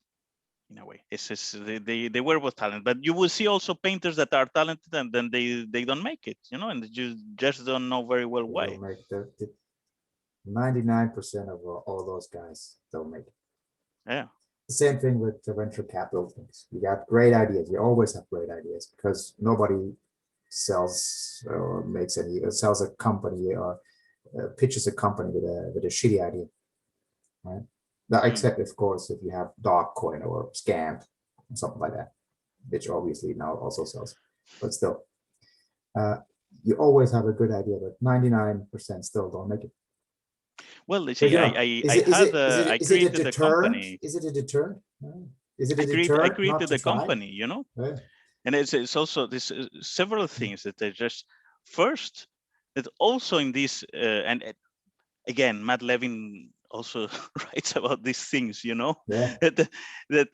in a way. They were both talented, but you will see also painters that are talented and then they don't make it, and you just don't know very well They why. don't make the 99% of all those guys don't make it. Yeah. The same thing with the venture capital things. You got great ideas. You always have great ideas because nobody sells or makes any sells a company or pitches a company with a shitty idea, right? Now, Mm. except of course if you have dog coin or scammed or something like that, which obviously now also sells, but still, uh, you always have a good idea, but 99% still don't make it. Well, you But see, I is it a created a deterrent? company. Is it a deterrent? No. Is it a I deterrent not created to a try? company, Yeah. and it's also this several things that they just first that also in this and again, Matt Levin also writes about these things, Yeah. that, that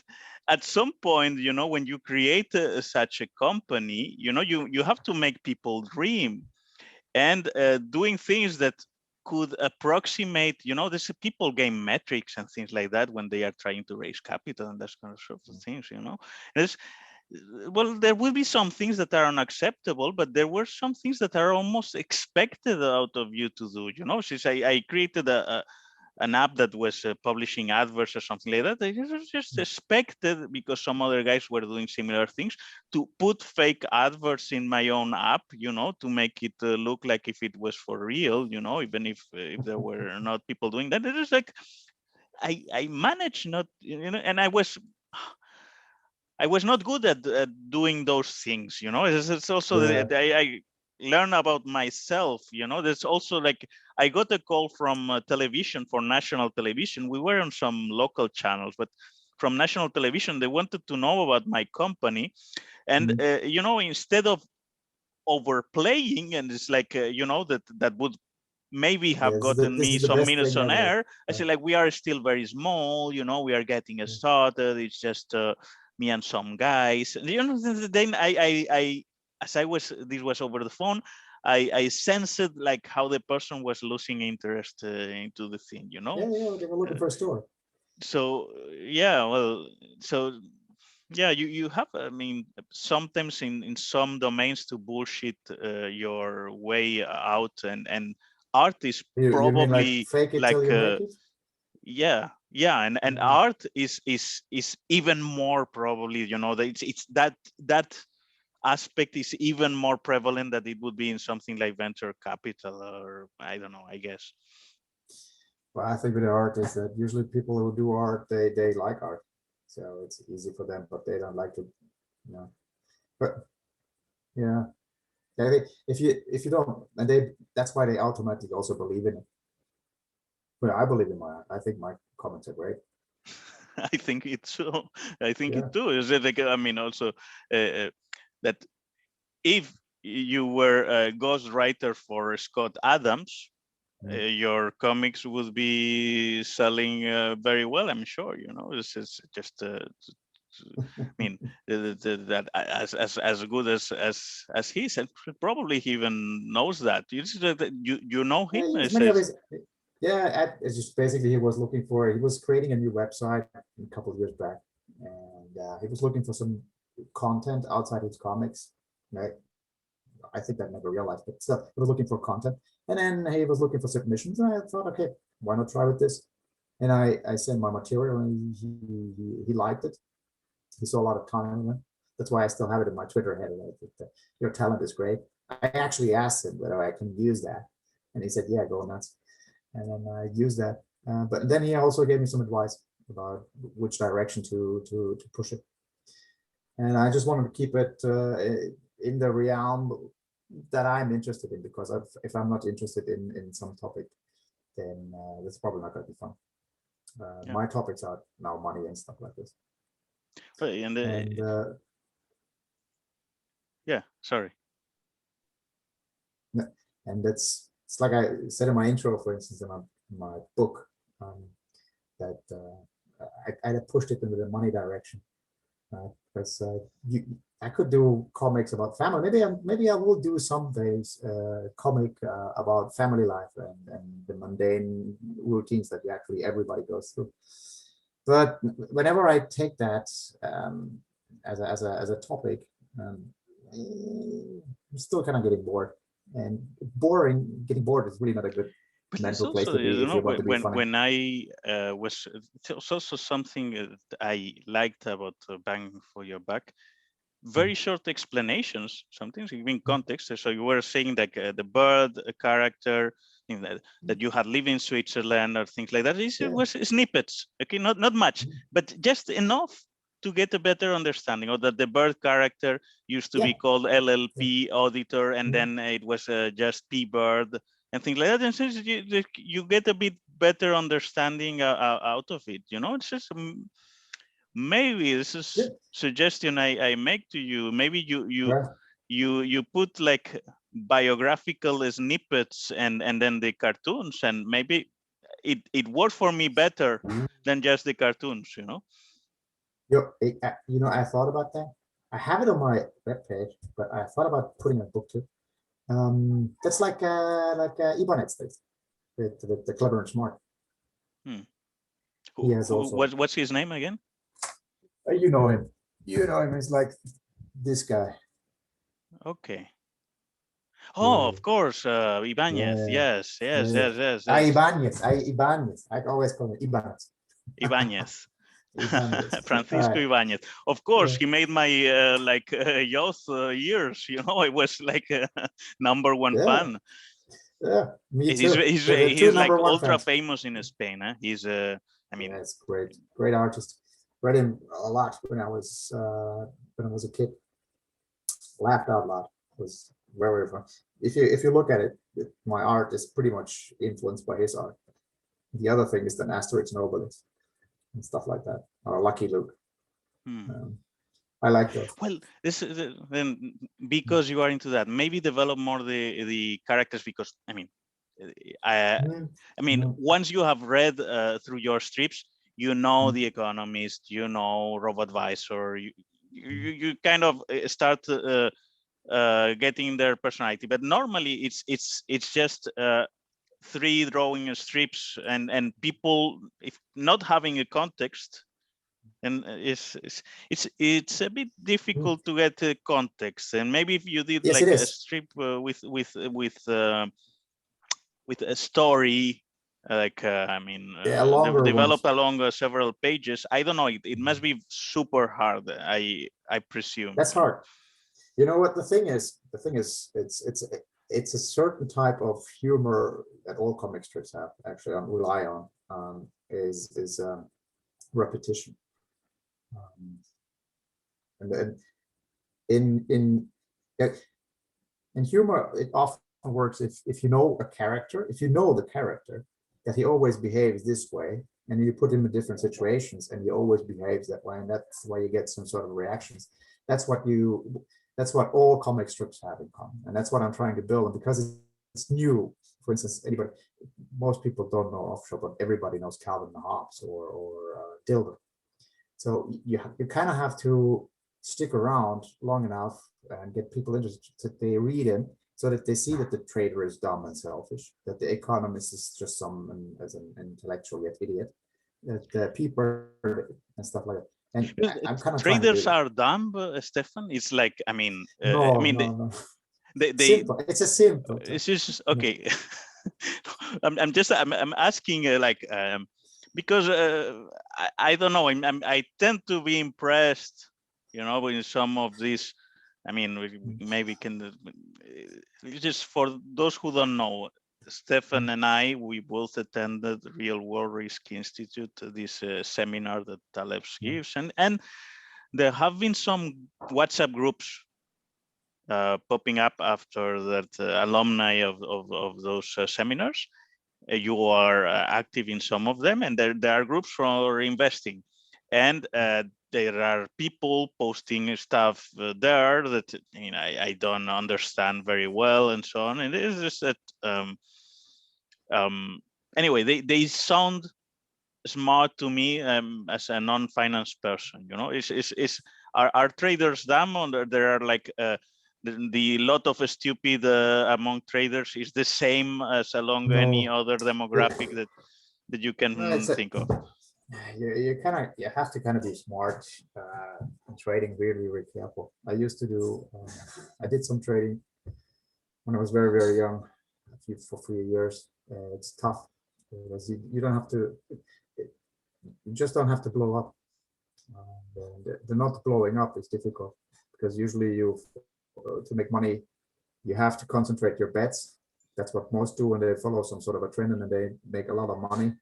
at some point, when you create such a company, you have to make people dream, and doing things that could approximate, this people game metrics and things like that when they are trying to raise capital and that kind of sort of things, And it's, well, there will be some things that are unacceptable, but there were some things that are almost expected out of you to do. Since I created an app that was publishing adverts or something like that, it was just expected because some other guys were doing similar things to put fake adverts in my own app, to make it look like if it was for real, even if there were not people doing that. It is like I managed not, and I was not good at doing those things, It's also Yeah. I learn about myself, There's also like I got a call from television, for national television. We were on some local channels, but from national television, they wanted to know about my company, and Mm. instead of overplaying, and it's like that would maybe Yeah, have gotten this me is the some best minutes thing on ever. air. I say, like, we are still very small, we are getting started. It's just me and some guys. Then as I was, this was over the phone, I sensed like how the person was losing interest into the thing, Yeah, yeah, they were looking Uh, for a store. so yeah, well, so yeah, you have, I mean, sometimes in some domains to bullshit your way out, and art is You mean like probably fake it till like you make it? yeah, and Mm. art is even more probably, that it's that aspect is even more prevalent that it would be in something like venture capital, or I don't know, I guess. Well, I think with the art is that usually people who do art, they like art, so it's easy for them, but they don't like to, you know. But yeah, if you don't, and that's why they automatically also believe in it. But I believe in my art. I think my comments are great. I think it's so. I think Yeah. it too. Is it like, I mean, also uh, that if you were a ghostwriter for Scott Adams, your comics would be selling very well, I'm sure. You know, this is just I mean, that as good as he said, probably he even knows that. You know him. Yeah, he It was many of says, his. Yeah, it's just basically he was looking for. He was creating a new website a couple of years back, and he was looking for some content outside his comics. Right? I think that never realized, but still, he was looking for content, and then he was looking for submissions. And I thought, okay, why not try with this? And I sent my material, and he liked it. He saw a lot of time in it. That's why I still have it in my Twitter header. Your talent is great. I actually asked him whether I can use that, and he said, "Yeah, go nuts." And then I used that. But then he also gave me some advice about which direction to push it. And I just wanted to keep it in the realm that I'm interested in, because if I'm not interested in some topic, then that's probably not going to be fun. yeah. My topics are now money and stuff like this. And yeah, sorry. And it's like I said in my intro, for instance, in my book, that I pushed it into the money direction, because I could do comics about family. Maybe I will do some days comic about family life and the mundane routines that actually everybody goes through. But whenever I take that as a topic, I'm still kind of getting bored. And getting bored is really not a good mental place to be if you want to be funny. When I was, it's also something that I liked about Bang for Your Buck. Very short explanations, sometimes giving context. So you were saying like the bird character that you had lived in Switzerland or things like that. It was snippets, okay, not much, but just enough to get a better understanding. Or that the bird character used to be called LLP auditor, and then it was just P bird and things like that. And so you get a bit better understanding out of it. You know, it's just. Maybe this is suggestion I make to you. Maybe you put like biographical snippets and then the cartoons, and maybe it worked for me better than just the cartoons. You know. I thought about that. I have it on my webpage, but I thought about putting a book too. That's like Ibanez things with the clever and smart. He has also. What's his name again? You know him. He's like this guy. Okay. Oh, of course, Ibanez. Yes. Ibanez. I always call him Ibanez. Ibanez. Francisco Ibanez. Of course, he made my youth years. You know, I was like a #1 fan. Yeah, me too. He's like ultra famous in Spain. He's I mean, it's great artist. Read him a lot when I was a kid. Laughed out loud. It was very fun. If you look at it, my art is pretty much influenced by his art. The other thing is the Asterix and Obelix and stuff like that, or Lucky Luke. I like those. Well, this is then because you are into that. Maybe develop more the characters, because I mean, once you have read through your strips, you know The Economist, you know Robo-Advisor, you kind of start getting their personality. But normally it's just 3 drawing strips and people, if not having a context, and it's a bit difficult to get a context. And maybe if you did like a strip with a story, like developed along several pages, I don't know, it must be super hard, I presume. That's hard. You know what the thing is, it's a certain type of humor that all comic strips have actually rely on, is repetition. And then in humor, it often works if you know a character, if you know the character, that he always behaves this way, and you put him in different situations and he always behaves that way, and that's why you get some sort of reactions. That's what That's what all comic strips have in common, and that's what I'm trying to build. And because it's new, for instance, most people don't know offshore, but everybody knows Calvin and Hobbes or Dilbert. So you kind of have to stick around long enough and get people interested that they read him, so that they see that the trader is dumb and selfish, that the economist is just someone as an intellectual yet idiot, that the people and stuff like that. And I'm kind of trying to do Traders that. are dumb, Stefan. It's like, I mean, No. they Simple. It's a simple. it's just okay. I'm asking because I don't know. I tend to be impressed, with some of these. I mean, maybe can just for those who don't know, Stefan and we both attended Real World Risk Institute, this seminar that Taleb gives, and there have been some WhatsApp groups popping up after that, alumni of those seminars. You are active in some of them, and there are groups for investing, and there are people posting stuff there that I don't understand very well, and so on. And it is just that anyway, they sound smart to me as a non-finance person. Are traders dumb, or there are like the lot of stupid among traders is the same as along any other demographic that you can think of? You have to kind of be smart in trading, really, really careful. I used to do, I did some trading when I was very, very young, for 3 years. It's tough because you don't have to, you just don't have to blow up. The not blowing up is difficult because usually to make money, you have to concentrate your bets. That's what most do when they follow some sort of a trend, and then they make a lot of money.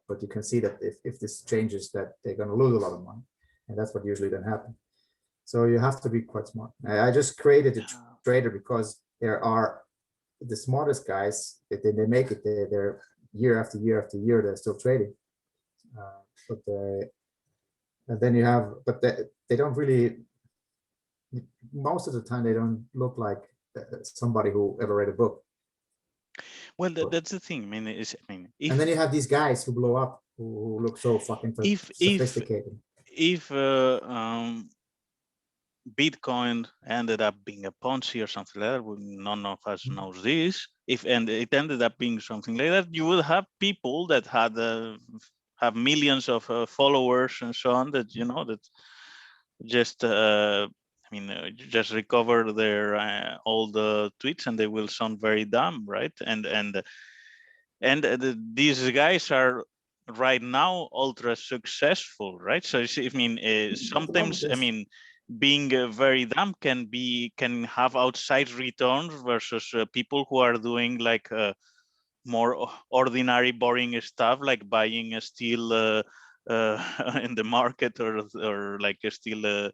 But you can see that if this changes, that they're going to lose a lot of money, and that's what usually then happens. So you have to be quite smart. I just created a trader because there are the smartest guys. If they make it, they're year after year after year, they're still trading. And then you have, but they don't really. Most of the time, they don't look like somebody who ever read a book. Well, that's the thing. And then you have these guys who blow up, who look so fucking sophisticated. If Bitcoin ended up being a Ponzi or something like that, none of us knows this. And it ended up being something like that, you will have people that have millions of followers and so on, that that just just recover their all the tweets, and they will sound very dumb, right? And these guys are right now ultra successful, right? So sometimes being very dumb can have outside returns versus people who are doing like more ordinary, boring stuff, like buying a steel in the market, or like a steel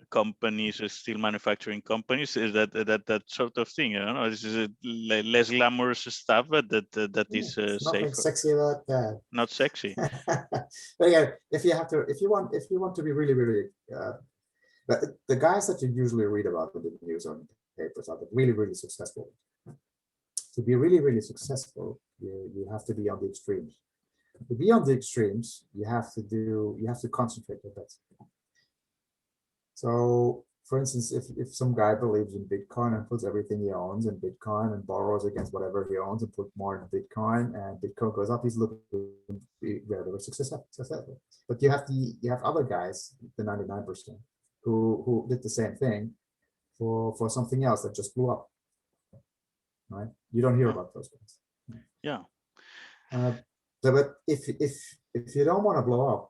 companies, steel manufacturing companies, is that sort of thing. This is less glamorous stuff, but that is nothing safer. Sexy about that. Not sexy. But yeah, if you want to be really, really, but the guys that you usually read about in the news on papers are really, really successful. To be really, really successful, you have to be on the extremes. To be on the extremes, you have to concentrate your bets. So, for instance, if some guy believes in Bitcoin and puts everything he owns in Bitcoin and borrows against whatever he owns and put more in Bitcoin, and Bitcoin goes up, he's looking very, very successful. But you have other guys, the 99%, who did the same thing for something else that just blew up. Right? You don't hear about those guys. Yeah. But if you don't want to blow up,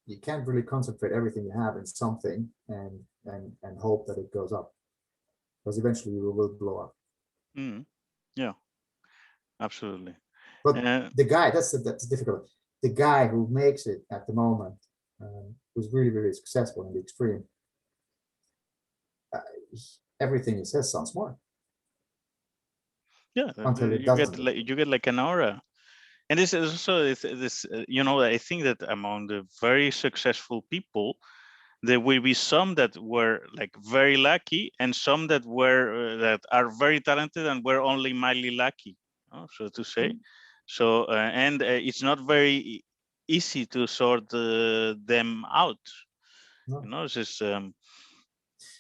you can't really concentrate everything you have in something and hope that it goes up, because eventually you will blow up. Yeah, absolutely. But the guy, that's difficult. The guy who makes it at the moment, who's really, really successful in the extreme, everything he says sounds smart. Yeah, until it doesn't. You get like an aura. And this is also this, I think that among the very successful people, there will be some that were like very lucky, and some that were that are very talented and were only mildly lucky, so to say. So and it's not very easy to sort them out. No. You know, it's just,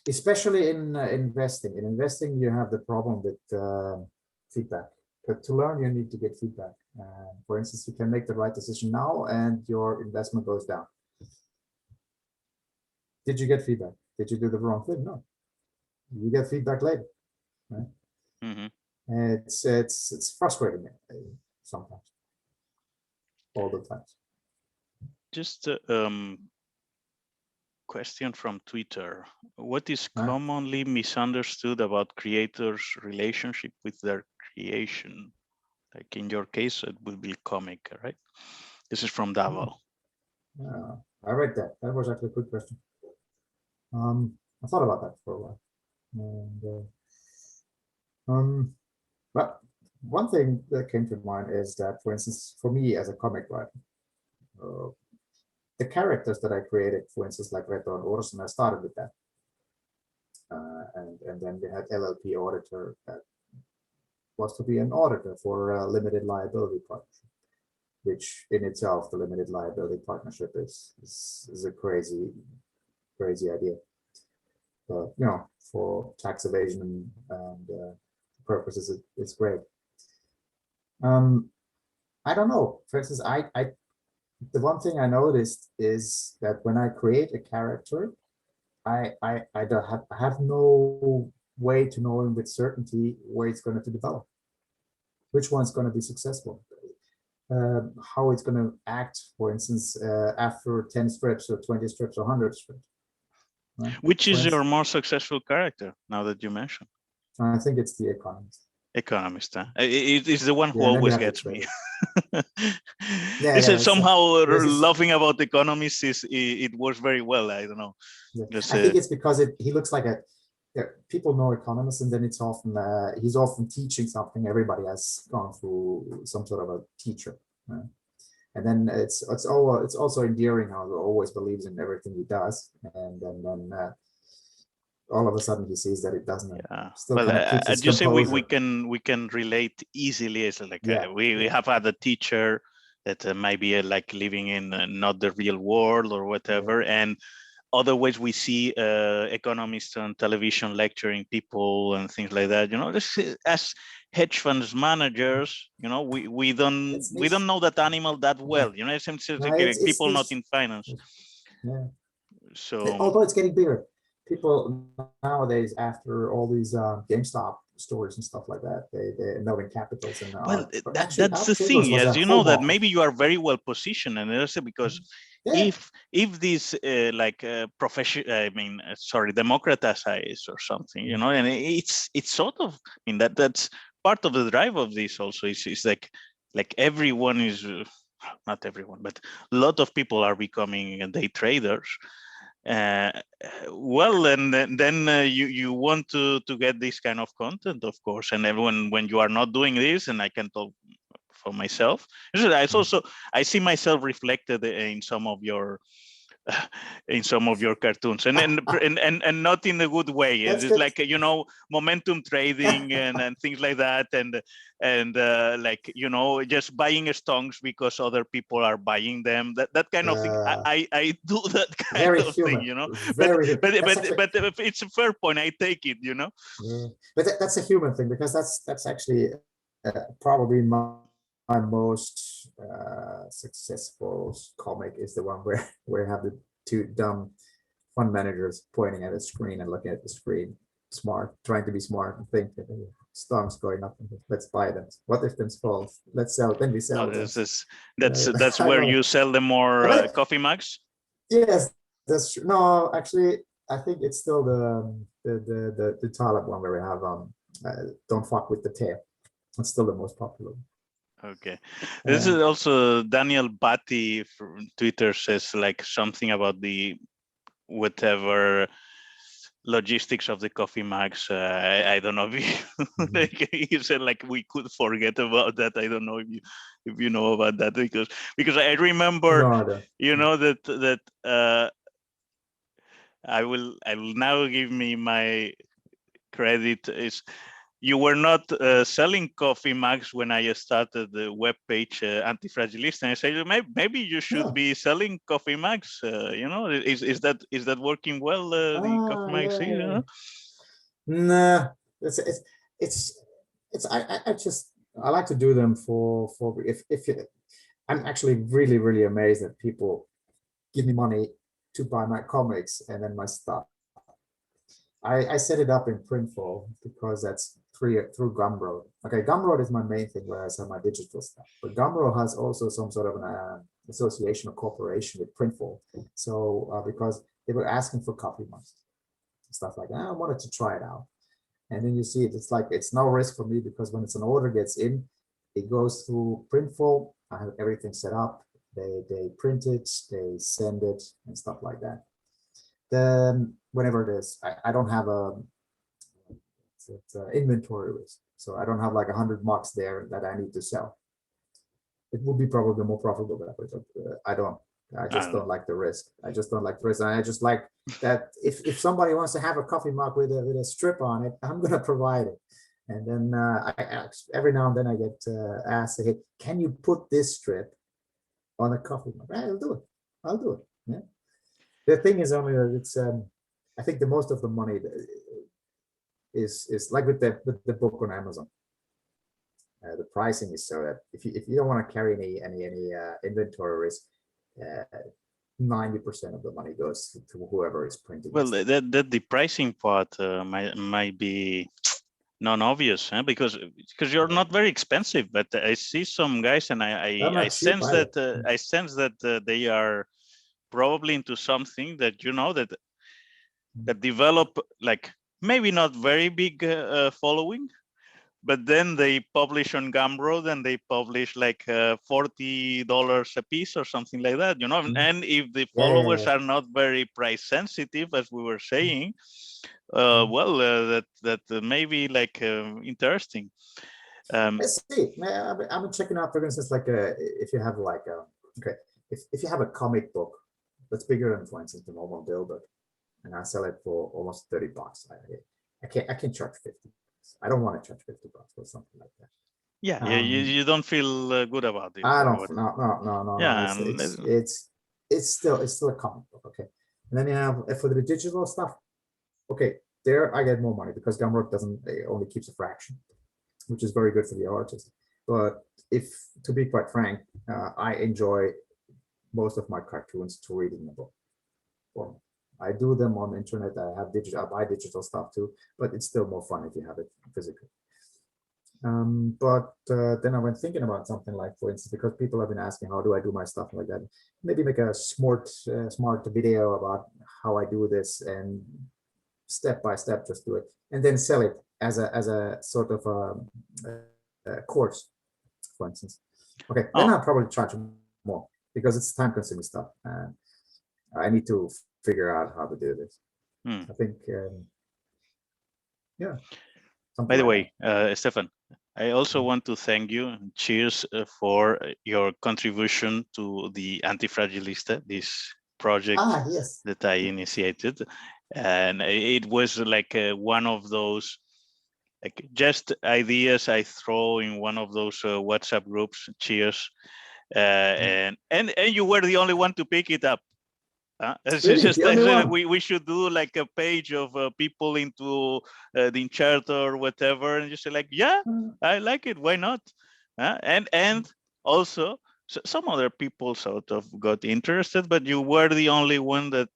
Especially in investing. In investing, you have the problem with feedback. But to learn, you need to get feedback. For instance, you can make the right decision now, and your investment goes down. Did you get feedback? Did you do the wrong thing? No. You get feedback later. Right? mm-hmm. It's frustrating sometimes, all the time. Just question from Twitter. What is commonly misunderstood about creators' relationship with their creation? Like in your case, it will be comic, right? This is from Davao. I read that. That was actually a good question. I thought about that for a while. And, but one thing that came to mind is that, for instance, for me as a comic writer, the characters that I created, for instance, like Reto and Orson, I started with that. And then we had LLP auditor that was to be an auditor for a limited liability partnership, which in itself, the limited liability partnership is a crazy idea. But, you know, for tax evasion and purposes, it's great. I don't know. For instance, the one thing I noticed is that when I create a character, I have no way to knowing with certainty where it's going to develop, which one's going to be successful, how it's going to act, for instance, after 10 strips or 20 strips or 100 strips. Right? Which is your more successful character, now that you mention? I think it's the Economist. Economist, huh? It is the one who always gets me. Somehow laughing about Economist it works very well. I don't know. I think it's because he looks like people know Economist, and then it's often he's often teaching something. Everybody has gone through some sort of a teacher, right? And then it's also endearing how he always believes in everything he does, and then all of a sudden he sees that it doesn't. Yeah. Still well, kind of keeps his you say we can relate easily. It's like we have had a teacher that might be like living in not the real world or whatever, and other ways we see economists on television lecturing people and things like that. You know, as hedge funds managers, you know, we don't know that animal that well. You know, it's people not in finance. Yeah. So although it's getting bigger, people nowadays, after all these GameStop stories and stuff like that, they know in capitals and well, that's the thing. Yes, you know that maybe you are very well positioned, and also because if this democratize or something, you know, and it's sort of, I mean, that's part of the drive of this also is like everyone is not everyone, but a lot of people are becoming day traders. Well, and then you want to get this kind of content, of course, and everyone, when you are not doing this, and I can talk for myself, it's also, I see myself reflected in some of your cartoons, and not in a good way. It's just like, you know, momentum trading and things like that, and like, you know, just buying stocks because other people are buying them, that kind of thing. I do that kind of thing, you know, but it's a fair point. I take it, you know. But that's a human thing, because that's actually probably my most successful comic is the one where you have the two dumb fund managers pointing at a screen and looking at the screen, trying to be smart and think that stocks going up, and let's buy them. What if them falls? Let's sell. Then we sell. That's where you sell the more coffee mugs. Yes, that's true. No, actually, I think it's still the toilet one where we have don't fuck with the tail. It's still the most popular. Okay, this is also Daniel Batty from Twitter says like something about the whatever logistics of the coffee mugs. I don't know if like, he said like we could forget about that. I don't know if you know about that, because I remember, you know, that I will now give me my credit. Is you were not selling coffee mugs when I started the webpage Antifragilista, and I said maybe you should be selling coffee mugs. Is that working well? The coffee mugs, Yeah. Nah, it's it's it's I just I like to do them for if you, I'm actually really amazed that people give me money to buy my comics and then my stuff. I set it up in Printful because that's through Gumroad. Okay, Gumroad is my main thing where I sell my digital stuff, but Gumroad has also some sort of an association or cooperation with Printful. So because they were asking for copy mugs, stuff like that, I wanted to try it out. And then you see it, it's like it's no risk for me because when it's an order gets in, it goes through Printful. I have everything set up. They print it, they send it, and stuff like that. Then whenever it is, I don't have it's inventory risk, so I don't have like 100 mugs there that I need to sell. It would be probably more profitable that way, but I don't. I just don't like the risk. I just don't like the risk. And I just like that if somebody wants to have a coffee mug with a strip on it, I'm gonna provide it. And then every now and then I get asked, hey, can you put this strip on a coffee mug? I'll do it. I'll do it. Yeah. The thing is only that it's I think the most of the money is like with the book on Amazon. The pricing is so that if you don't want to carry any inventory risk, 90% of the money goes to whoever is printing. Well, that the pricing part might be non-obvious, huh? because you're not very expensive. But I see some guys, and I sense that I sense that they are probably into something that that develop like maybe not very big following, but then they publish on Gumroad and they publish like $40 a piece or something like that, And if the followers are not very price sensitive, as we were saying, that may be like interesting. Let's see. I'm checking out, for instance, like if you have like okay, if you have a comic book that's bigger than, for instance, the normal dildo, and I sell it for almost $30, I can charge 50. I don't want to charge $50 for something like that. Yeah, you don't feel good about it. I don't. No. Yeah, it's still a comic book, okay. And then you have for the digital stuff. Okay, there I get more money because Gumroad only keeps a fraction, which is very good for the artist. But to be quite frank, I enjoy most of my cartoons to read in the book form. I do them on the internet. I buy digital stuff too, but it's still more fun if you have it physically. But then I went thinking about something like, for instance, because people have been asking, how do I do my stuff like that? Maybe make a smart video about how I do this and step by step, just do it, and then sell it as a sort of a course, for instance. Okay, then I'll probably charge more because it's time-consuming stuff, and I need to figure out how to do this. I think, yeah. By the way, Stefan, I also want to thank you. Cheers for your contribution to the Antifragilista, this project that I initiated. And it was like one of those like just ideas I throw in one of those WhatsApp groups. Cheers. And you were the only one to pick it up. We should do like a page of people into the Untitled or whatever, and just say like, yeah, I like it. Why not? And also some other people sort of got interested, but you were the only one that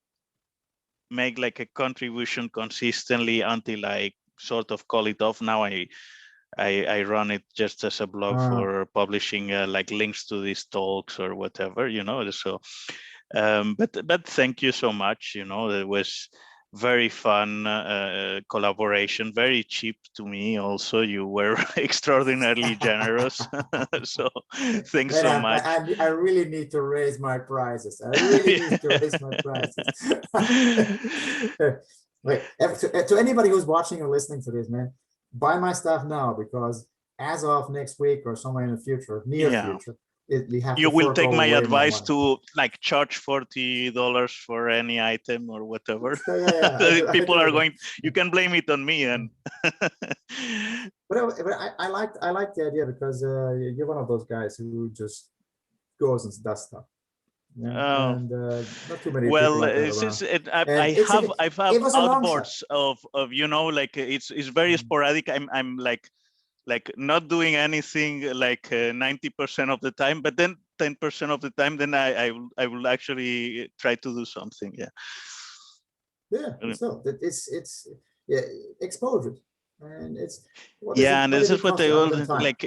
make like a contribution consistently until I sort of call it off. Now I run it just as a blog for publishing like links to these talks or whatever, so. But thank you so much. It was very fun collaboration, very cheap to me. Also, you were extraordinarily generous. So thanks so much. I really need to raise my prices. I really need to raise my prices. Wait, to anybody who's watching or listening to this, man, buy my stuff now, because as of next week or somewhere in the future, near future, we have You to will fork take over my way more advice money. to like charge $40 for any item or whatever. Yeah, I People do. are going, you can blame it on me. And But I like the idea because you're one of those guys who just goes and does stuff. Yeah, oh, and not too many people well, like that it's around. just And I have it was a long shot. outboards of like it's very sporadic. I'm like not doing anything like 90% of the time, but then 10% of the time, then I will actually try to do something. Yeah. Yeah, so it's yeah, exposure, and it's Yeah, and what this did is it what cost I you other than always time? like.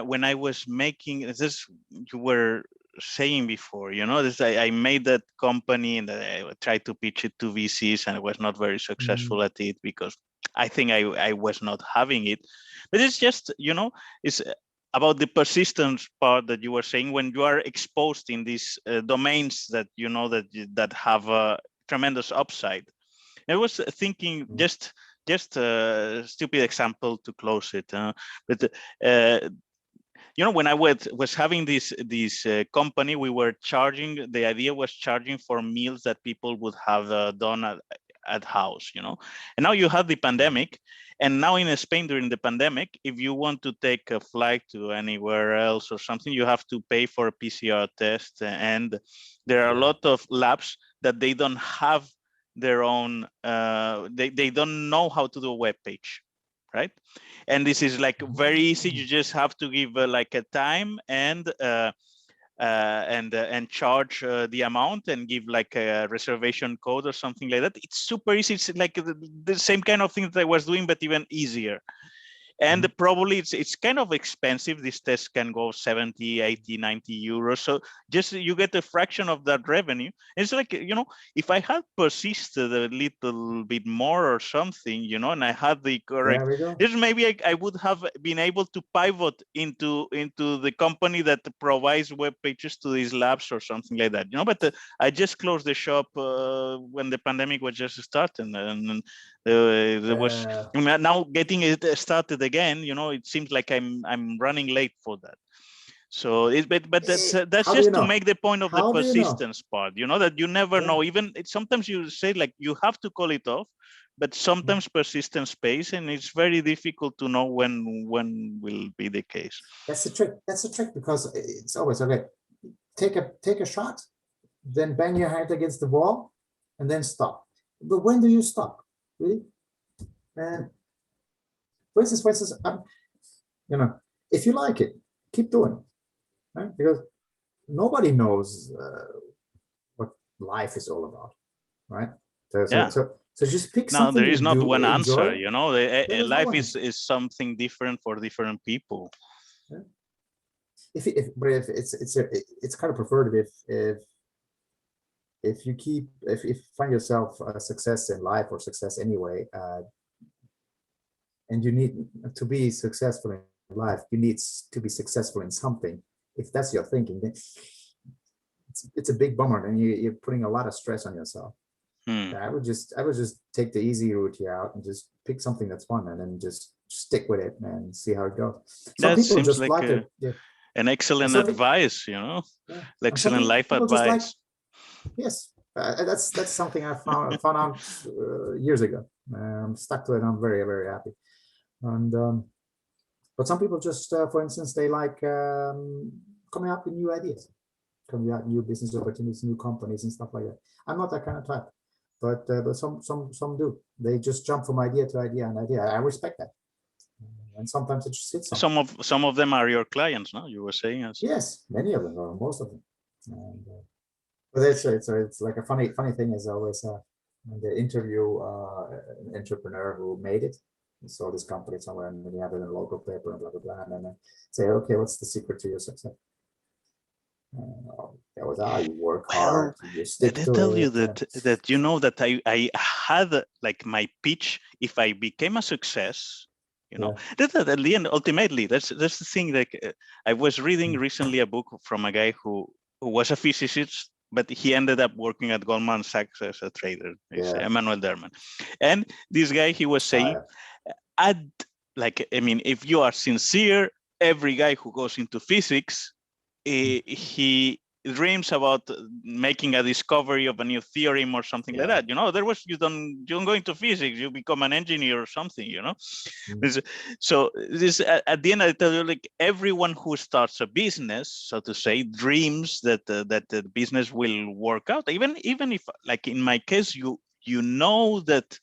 When I was making this, you were saying before. This I made that company and I tried to pitch it to VCs, and I was not very successful at it because I think I was not having it. But it's just it's about the persistence part that you were saying when you are exposed in these domains that that have a tremendous upside. I was thinking just a stupid example to close it, but when I was having this company, we were charging. The idea was charging for meals that people would have done at house, and now you have the pandemic, and now in Spain during the pandemic, if you want to take a flight to anywhere else or something, you have to pay for a PCR test, and there are a lot of labs that they don't have their own. They don't know how to do a web page, right? And this is like very easy. You just have to give like a time and charge the amount and give like a reservation code or something like that. It's super easy. It's like the same kind of thing that I was doing, but even easier. And probably it's kind of expensive. This test can go 70, 80, 90 euros. So just you get a fraction of that revenue. It's like, if I had persisted a little bit more or something, and I had the correct, this maybe I would have been able to pivot into the company that provides web pages to these labs or something like that, but I just closed the shop when the pandemic was just starting, and there was now getting it started again. It seems like I'm running late for that. So but that's just to make the point of the persistence part. That you never know. Even sometimes you say like you have to call it off, but sometimes persistence pays, and it's very difficult to know when will be the case. That's the trick. That's the trick because it's always okay. Take a shot, then bang your head against the wall, and then stop. But when do you stop? Really? And for instance, if you like it, keep doing it, right? Because nobody knows what life is all about, right? So just pick No, something there you is not do one answer. enjoy. Life is something different for different people. Yeah. But if it's kind of preferred if you find yourself a success in life or success anyway, and you need to be successful in life, you need to be successful in something. If that's your thinking, then it's a big bummer, and you're putting a lot of stress on yourself. I would just take the easy route here out and just pick something that's fun, and then just stick with it and see how it goes. Some that people seems just like an excellent advice, excellent life advice. Yes, that's something I found out years ago. I'm stuck to it. I'm very, very happy. And but some people just, for instance, they like coming up with new ideas, coming out new business opportunities, new companies, and stuff like that. I'm not that kind of type, but some do. They just jump from idea to idea and idea. I respect that, and sometimes it just hits some of them are your clients, no? You were saying as yes, many of them, or most of them. And, but it's like a funny thing is always when they interview an entrepreneur who made it. Saw this company somewhere, and then you have it in a local paper and blah blah blah, and then say, okay, what's the secret to your success? That was you work hard, you stick to it. They tell you that I had like my pitch. If I became a success, that at the end, ultimately, that's the thing. Like I was reading recently a book from a guy who was a physicist, but he ended up working at Goldman Sachs as a trader. It's Emmanuel Derman, and this guy, he was saying, if you are sincere, every guy who goes into physics he dreams about making a discovery of a new theorem or something like that. You know, there was, you don't go into physics, you become an engineer or something, you know. So this, at the end, I tell you, like, everyone who starts a business, so to say, dreams that that the business will work out. Even if, like in my case, you know that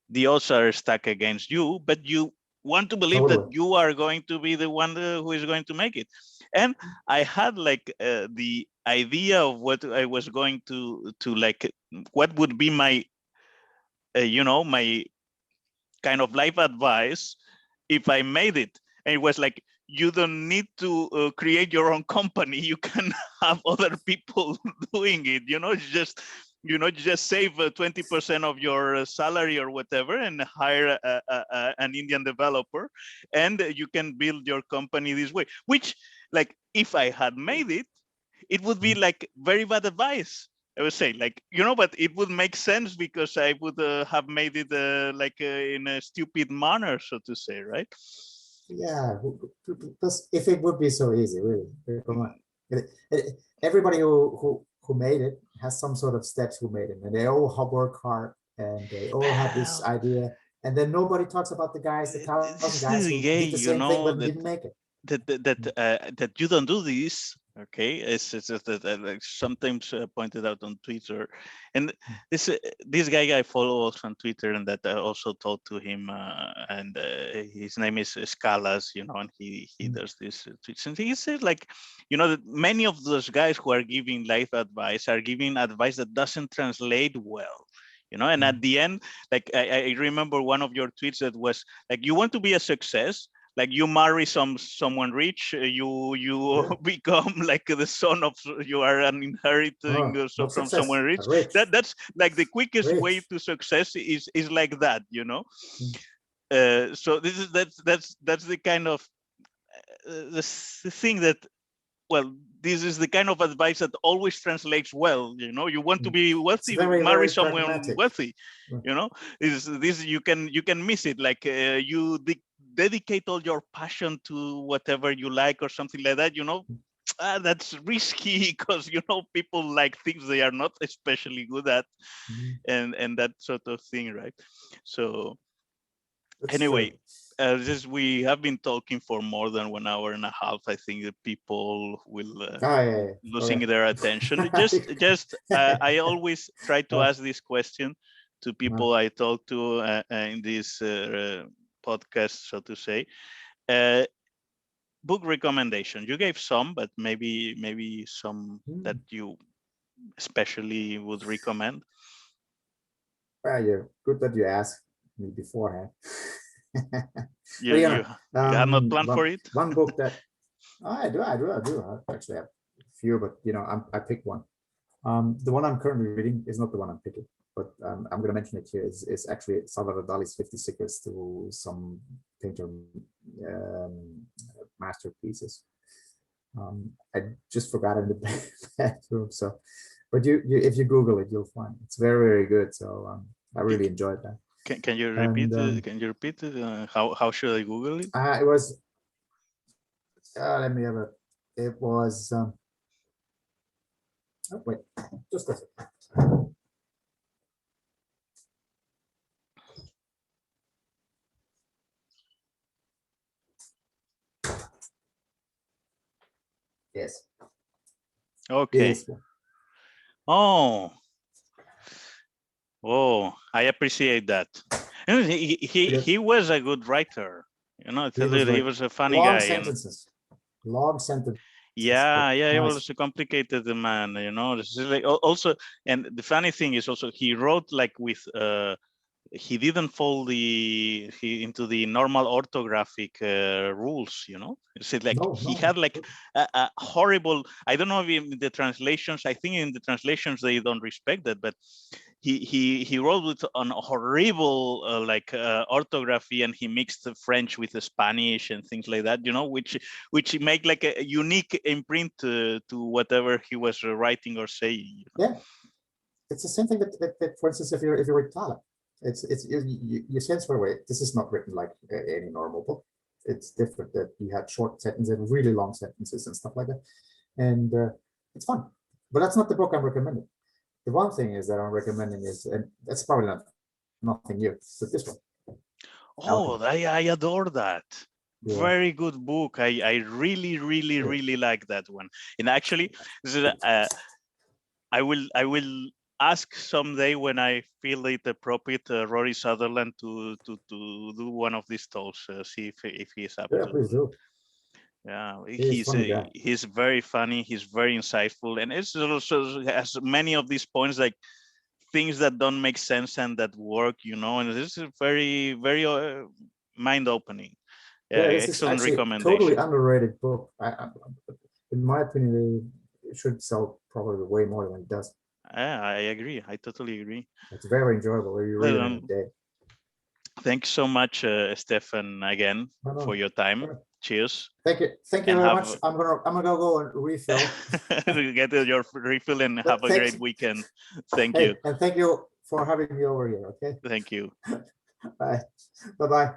the odds are stacked against you, but you want to believe that you are going to be the one who is going to make it. And I had like the idea of what I was going to like, what would be my, you know, my kind of life advice if I made it. And it was like, you don't need to create your own company. You can have other people doing it, you know, just save 20% of your salary or whatever and hire an Indian developer, and you can build your company this way. Which, like, if I had made it, it would be like very bad advice, I would say, like, you know, but it would make sense because I would have made it like in a stupid manner, so to say, right? Yeah, because if it would be so easy, really, come on. Everybody who made it has some sort of steps who made it, and they all work hard, and they all have this idea, and then nobody talks about the guys, the 1,000 guys who did the same thing but didn't make it. That you don't do this, okay? It's just that like sometimes pointed out on Twitter, and this guy I follow also on Twitter, and that I also talked to him, and his name is Scalas, you know, and he does this tweets, and he said, like, you know, that many of those guys who are giving life advice are giving advice that doesn't translate well. You know, and at the end, like I remember one of your tweets that was like, you want to be a success, like you marry someone rich, you become like the son of, you are an inheriting from someone rich. That's like the quickest way to success is like that, you know. So this is that's the kind of the thing that, well, this is the kind of advice that always translates well. You know, you want to be wealthy, marry someone wealthy. You know, is this, you can miss it. Like you dedicate all your passion to whatever you like or something like that. You know, that's risky because, you know, people like things they are not especially good at, and that sort of thing, right? So anyway, we have been talking for more than 1 hour and a half. I think that people will losing their attention. Just I always try to ask this question to people I talk to in this podcast, so to say. Book recommendation. You gave some, but maybe some that you especially would recommend. Well, yeah, good that you asked me beforehand. You have not planned for it? One book that I do. I actually have a few, but you know, I picked one. The one I'm currently reading is not the one I'm picking, but I'm going to mention it here. Is actually Salvador Dali's 50 Secrets to Some Painter Masterpieces. I just forgot it in the bathroom, so. But you if you Google it, you'll find it. It's very, very good. So I really enjoyed that. Can you repeat it? Can you repeat it? How should I Google it? It was. Let me have a. It was. Oh wait, just a second. Yes. Okay. Yes. Oh, I appreciate that. He was a good writer. You know, he was a funny long guy. Sentences. Long sentences. Yeah, he was a complicated man. You know, this is like also, and the funny thing is also he wrote like with he didn't fall into the normal orthographic rules, you know. It's like he had like a horrible, I don't know if in the translations, I think in the translations they don't respect that, but he wrote with an horrible orthography, and he mixed the French with the Spanish and things like that, you know, which make like a unique imprint to whatever he was writing or saying, you know? Yeah, it's the same thing that for instance, if you're Italian, it's you sense for a way this is not written like any normal book. It's different, that you had short sentences and really long sentences and stuff like that. and it's fun. But that's not the book I'm recommending. The one thing is that I'm recommending is, and that's probably nothing new, but this one. Oh, I adore that. Yeah. Very good book. I really, really, Yeah. really like that one. And actually, this is, I will ask someday when I feel it appropriate, Rory Sutherland to do one of these talks. See if he's up Yeah, to. please do. Yeah, He's a funny guy. he's very funny. He's very insightful, and it's also has many of these points like things that don't make sense and that work. And this is very very mind opening. Yeah, this is Excellent actually totally recommendation. underrated book. In my opinion, it should sell probably way more than it does. Yeah, I agree. I totally agree. It's very enjoyable. You read it in a day. Thank you so much, Stefan, again for your time. Sure. Cheers. Thank you And very much. I'm gonna go and refill. Get your refill and But have a great weekend. Thank Hey, you. and thank you for having me over here. Okay. Thank you. Bye. Bye.